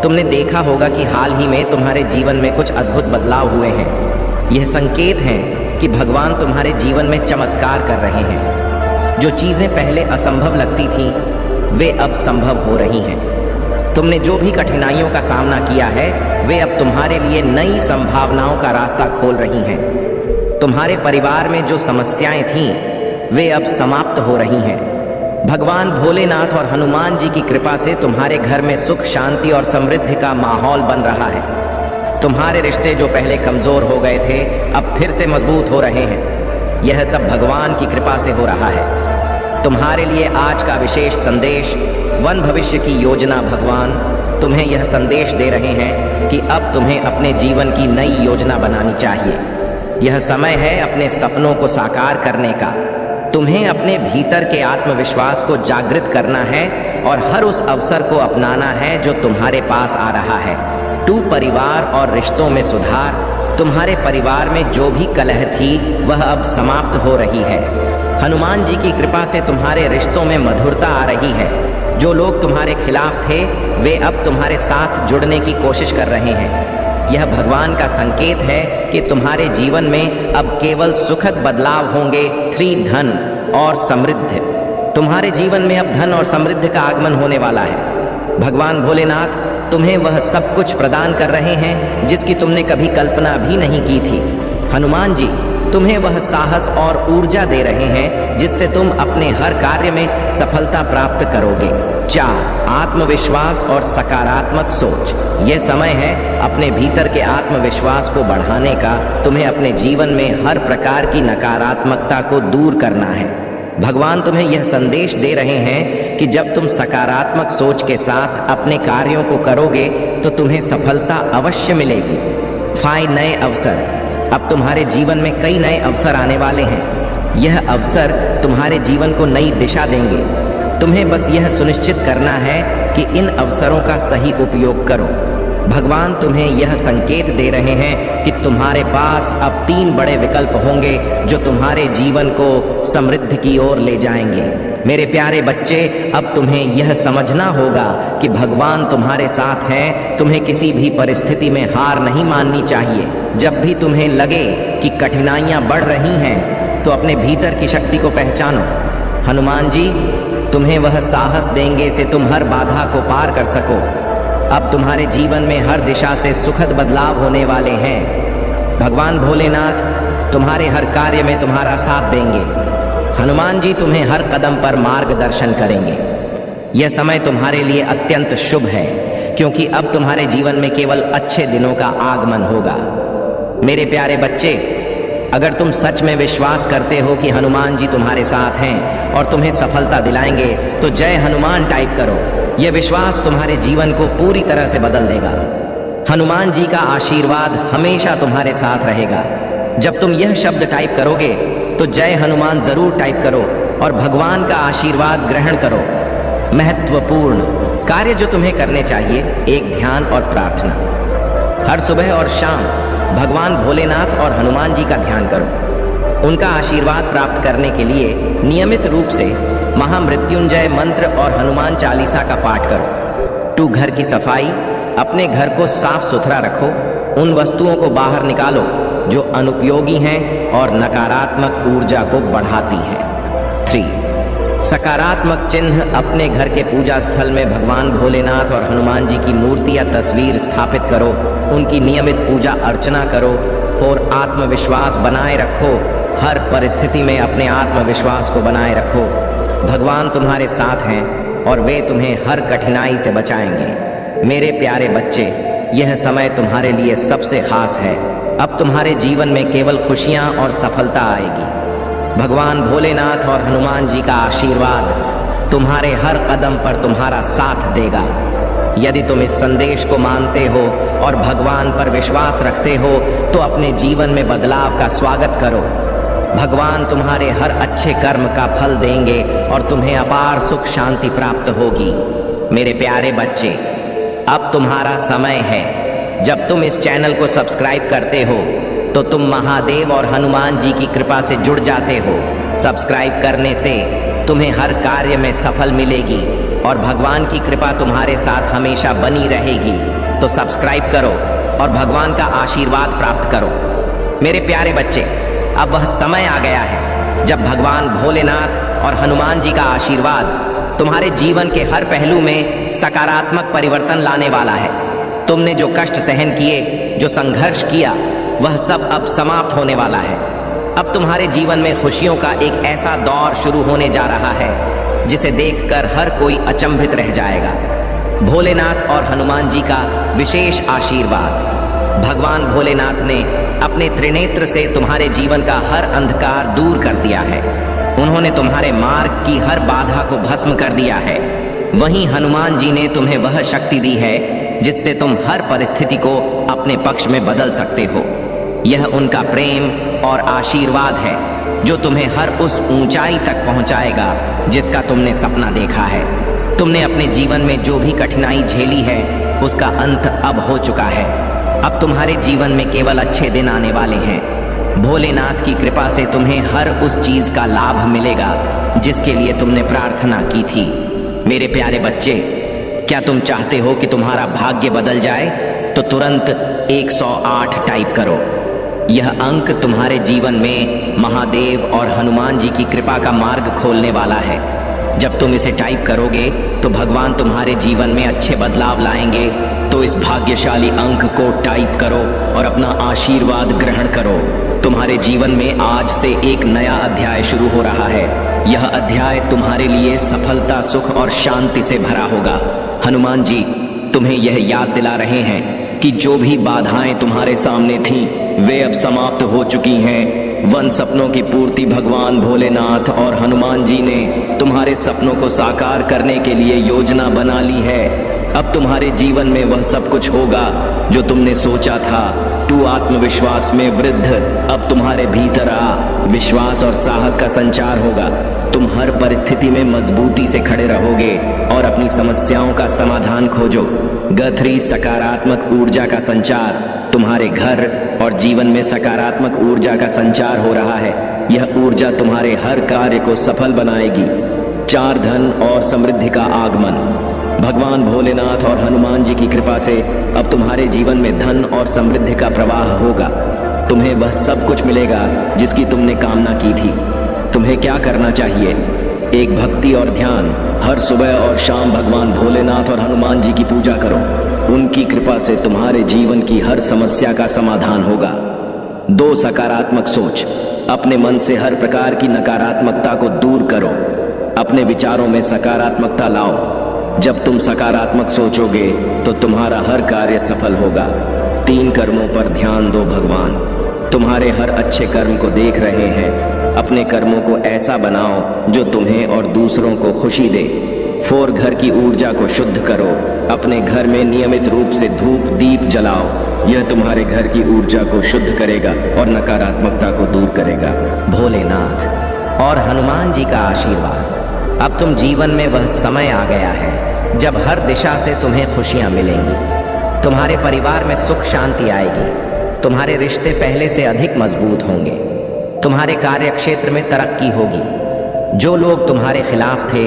तुमने देखा होगा कि हाल ही में तुम्हारे जीवन में कुछ अद्भुत बदलाव हुए हैं। यह संकेत है कि भगवान तुम्हारे जीवन में चमत्कार कर रहे हैं। जो चीजें पहले असंभव लगती थीं वे अब संभव हो रही हैं। तुमने जो भी कठिनाइयों का सामना किया है वे अब तुम्हारे लिए नई संभावनाओं का रास्ता खोल रही हैं। तुम्हारे परिवार में जो समस्याएं थीं वे अब समाप्त हो रही हैं। भगवान भोलेनाथ और हनुमान जी की कृपा से तुम्हारे घर में सुख, शांति और समृद्धि का माहौल बन रहा है। तुम्हारे रिश्ते जो पहले कमजोर हो गए थे अब फिर से मजबूत हो रहे हैं। यह सब भगवान की कृपा से हो रहा है। तुम्हारे लिए आज का विशेष संदेश, वन भविष्य की योजना। भगवान तुम्हें यह संदेश दे रहे हैं कि अब तुम्हें अपने जीवन की नई योजना बनानी चाहिए। यह समय है अपने सपनों को साकार करने का। तुम्हें अपने भीतर के आत्मविश्वास को जागृत करना है और हर उस अवसर को अपनाना है जो तुम्हारे पास आ रहा है। परिवार और रिश्तों में सुधार। तुम्हारे परिवार में जो भी कलह थी वह अब समाप्त हो रही है। हनुमान जी की कृपा से तुम्हारे रिश्तों में मधुरता आ रही है। जो लोग तुम्हारे खिलाफ थे वे अब तुम्हारे साथ जुड़ने की कोशिश कर रहे हैं। यह भगवान का संकेत है कि तुम्हारे जीवन में अब केवल सुखद बदलाव होंगे। 3 धन और समृद्धि। तुम्हारे जीवन में अब धन और समृद्धि का आगमन होने वाला है। भगवान भोलेनाथ तुम्हें वह सब कुछ प्रदान कर रहे हैं जिसकी तुमने कभी कल्पना भी नहीं की थी। हनुमान जी तुम्हें वह साहस और ऊर्जा दे रहे हैं जिससे तुम अपने हर कार्य में सफलता प्राप्त करोगे। 4 आत्मविश्वास और सकारात्मक सोच। यह समय है अपने भीतर के आत्मविश्वास को बढ़ाने का। तुम्हें अपने जीवन में हर प्रकार की नकारात्मकता को दूर करना है। भगवान तुम्हें यह संदेश दे रहे हैं कि जब तुम सकारात्मक सोच के साथ अपने कार्यों को करोगे तो तुम्हें सफलता अवश्य मिलेगी। 5 नए अवसर। अब तुम्हारे जीवन में कई नए अवसर आने वाले हैं। यह अवसर तुम्हारे जीवन को नई दिशा देंगे। तुम्हें बस यह सुनिश्चित करना है कि इन अवसरों का सही उपयोग करो। भगवान तुम्हें यह संकेत दे रहे हैं कि तुम्हारे पास अब 3 बड़े विकल्प होंगे जो तुम्हारे जीवन को समृद्धि की ओर ले जाएंगे। मेरे प्यारे बच्चे, अब तुम्हें यह समझना होगा कि भगवान तुम्हारे साथ हैं। तुम्हें किसी भी परिस्थिति में हार नहीं माननी चाहिए। जब भी तुम्हें लगे कि कठिनाइयां बढ़ रही हैं तो अपने भीतर की शक्ति को पहचानो। हनुमान जी तुम्हें वह साहस देंगे से तुम हर बाधा को पार कर सको। अब तुम्हारे जीवन में हर दिशा से सुखद बदलाव होने वाले हैं। भगवान भोलेनाथ तुम्हारे हर कार्य में तुम्हारा साथ देंगे। हनुमान जी तुम्हें हर कदम पर मार्गदर्शन करेंगे। यह समय तुम्हारे लिए अत्यंत शुभ है क्योंकि अब तुम्हारे जीवन में केवल अच्छे दिनों का आगमन होगा। मेरे प्यारे बच्चे, अगर तुम सच में विश्वास करते हो कि हनुमान जी तुम्हारे साथ हैं और तुम्हें सफलता दिलाएंगे तो जय हनुमान टाइप करो। यह विश्वास तुम्हारे जीवन को पूरी तरह से बदल देगा। हनुमान जी का आशीर्वाद हमेशा तुम्हारे साथ रहेगा। जब तुम यह शब्द टाइप करोगे तो जय हनुमान जरूर टाइप करो और भगवान का आशीर्वाद ग्रहण करो। महत्वपूर्ण कार्य जो तुम्हें करने चाहिए, 1 ध्यान और प्रार्थना। हर सुबह और शाम भगवान भोलेनाथ और हनुमान जी का ध्यान करो। उनका आशीर्वाद प्राप्त करने के लिए नियमित रूप से महामृत्युंजय मंत्र और हनुमान चालीसा का पाठ करो। 2 घर की सफाई। अपने घर को साफ सुथरा रखो। उन वस्तुओं को बाहर निकालो जो अनुपयोगी हैं और नकारात्मक ऊर्जा को बढ़ाती हैं। 3 सकारात्मक चिन्ह। अपने घर के पूजा स्थल में भगवान भोलेनाथ और हनुमान जी की मूर्ति या तस्वीर स्थापित करो। उनकी नियमित पूजा अर्चना करो। 4 आत्मविश्वास बनाए रखो। हर परिस्थिति में अपने आत्मविश्वास को बनाए रखो। भगवान तुम्हारे साथ हैं और वे तुम्हें हर कठिनाई से बचाएंगे। मेरे प्यारे बच्चे, यह समय तुम्हारे लिए सबसे खास है। अब तुम्हारे जीवन में केवल खुशियां और सफलता आएगी। भगवान भोलेनाथ और हनुमान जी का आशीर्वाद तुम्हारे हर कदम पर तुम्हारा साथ देगा। यदि तुम इस संदेश को मानते हो और भगवान पर विश्वास रखते हो तो अपने जीवन में बदलाव का स्वागत करो। भगवान तुम्हारे हर अच्छे कर्म का फल देंगे और तुम्हें अपार सुख शांति प्राप्त होगी। मेरे प्यारे बच्चे, अब तुम्हारा समय है। जब तुम इस चैनल को सब्सक्राइब करते हो तो तुम महादेव और हनुमान जी की कृपा से जुड़ जाते हो। सब्सक्राइब करने से तुम्हें हर कार्य में सफल मिलेगी और भगवान की कृपा तुम्हारे साथ हमेशा बनी रहेगी। तो सब्सक्राइब करो और भगवान का आशीर्वाद प्राप्त करो। मेरे प्यारे बच्चे, अब वह समय आ गया है जब भगवान भोलेनाथ और हनुमान जी का आशीर्वाद तुम्हारे जीवन के हर पहलू में सकारात्मक परिवर्तन लाने वाला है। तुमने जो कष्ट सहन किए, जो संघर्ष किया, वह सब अब समाप्त होने वाला है। अब तुम्हारे जीवन में खुशियों का एक ऐसा दौर शुरू होने जा रहा है जिसे देखकर हर कोई अचंभित रह जाएगा। भोलेनाथ और हनुमान जी का विशेष आशीर्वाद। भगवान भोलेनाथ ने अपने त्रिनेत्र से तुम्हारे जीवन का हर अंधकार दूर कर दिया है। उन्होंने तुम्हारे मार्ग की हर बाधा को भस्म कर दिया है। वहीं हनुमान जी ने तुम्हें वह शक्ति दी है जिससे तुम हर परिस्थिति को अपने पक्ष में बदल सकते हो। यह उनका प्रेम और आशीर्वाद है जो तुम्हें हर उस ऊंचाई तक पहुंचाएगा जिसका तुमने सपना देखा है। तुमने अपने जीवन में जो भी कठिनाई झेली है उसका अंत अब हो चुका है। अब तुम्हारे जीवन में केवल अच्छे दिन आने वाले हैं। भोलेनाथ की कृपा से तुम्हें हर उस चीज का लाभ मिलेगा जिसके लिए तुमने प्रार्थना की थी। मेरे प्यारे बच्चे, क्या तुम चाहते हो कि तुम्हारा भाग्य बदल जाए? तो तुरंत 108 टाइप करो। यह अंक तुम्हारे जीवन में महादेव और हनुमान जी की कृपा का मार्ग खोलने वाला है। जब तुम इसे टाइप करोगे तो भगवान तुम्हारे जीवन में अच्छे बदलाव लाएंगे। तो इस भाग्यशाली अंक को टाइप करो और अपना आशीर्वाद ग्रहण करो। तुम्हारे जीवन में आज से एक नया अध्याय शुरू हो रहा है। यह अध्याय तुम्हारे लिए सफलता, सुख और शांति से भरा होगा। हनुमान जी तुम्हें यह याद दिला रहे हैं कि जो भी बाधाएं तुम्हारे सामने थीं, वे अब समाप्त हो चुकी हैं। वन सपनों की पूर्ति भगवान भोलेनाथ और हनुमान जी ने तुम्हारे सपनों को साकार करने के लिए योजना बना ली है। अब तुम्हारे जीवन में वह सब कुछ होगा जो तुमने सोचा था। तू आत्मविश्वास में वृद्ध अब तुम्हारे भीतर आ। विश्वास और साहस का संचार होगा। तुम हर परिस्थिति में मजबूती से खड़े रहोगे और अपनी समस्याओं का समाधान खोजो। गथरी सकारात्मक ऊर्जा का संचार। तुम्हारे घर और जीवन में सकारात्मक ऊर्जा का संचार हो रहा है। यह ऊर्जा तुम्हारे हर कार्य को सफल बनाएगी। 4 धन और समृद्धि का आगमन। भगवान भोलेनाथ और हनुमान जी की कृपा से अब तुम्हारे जीवन में धन और समृद्धि का प्रवाह होगा। तुम्हें वह सब कुछ मिलेगा जिसकी तुमने कामना की थी। तुम्हें क्या करना चाहिए? एक भक्ति और ध्यान। हर सुबह और शाम भगवान भोलेनाथ और हनुमान जी की पूजा करो। उनकी कृपा से तुम्हारे जीवन की हर समस्या का समाधान होगा। 2 सकारात्मक सोच। अपने मन से हर प्रकार की नकारात्मकता को दूर करो। अपने विचारों में सकारात्मकता लाओ। जब तुम सकारात्मक सोचोगे तो तुम्हारा हर कार्य सफल होगा। 3 कर्मों पर ध्यान दो। भगवान तुम्हारे हर अच्छे कर्म को देख रहे हैं। अपने कर्मों को ऐसा बनाओ जो तुम्हें और दूसरों को खुशी दे। 4 घर की ऊर्जा को शुद्ध करो। अपने घर में नियमित रूप से धूप दीप जलाओ। यह तुम्हारे घर की ऊर्जा को शुद्ध करेगा और नकारात्मकता को दूर करेगा। भोलेनाथ और हनुमान जी का आशीर्वाद। अब तुम जीवन में वह समय आ गया है जब हर दिशा से तुम्हें खुशियां मिलेंगी। तुम्हारे परिवार में सुख शांति आएगी। तुम्हारे रिश्ते पहले से अधिक मजबूत होंगे। तुम्हारे कार्य क्षेत्र में तरक्की होगी। जो लोग तुम्हारे खिलाफ थे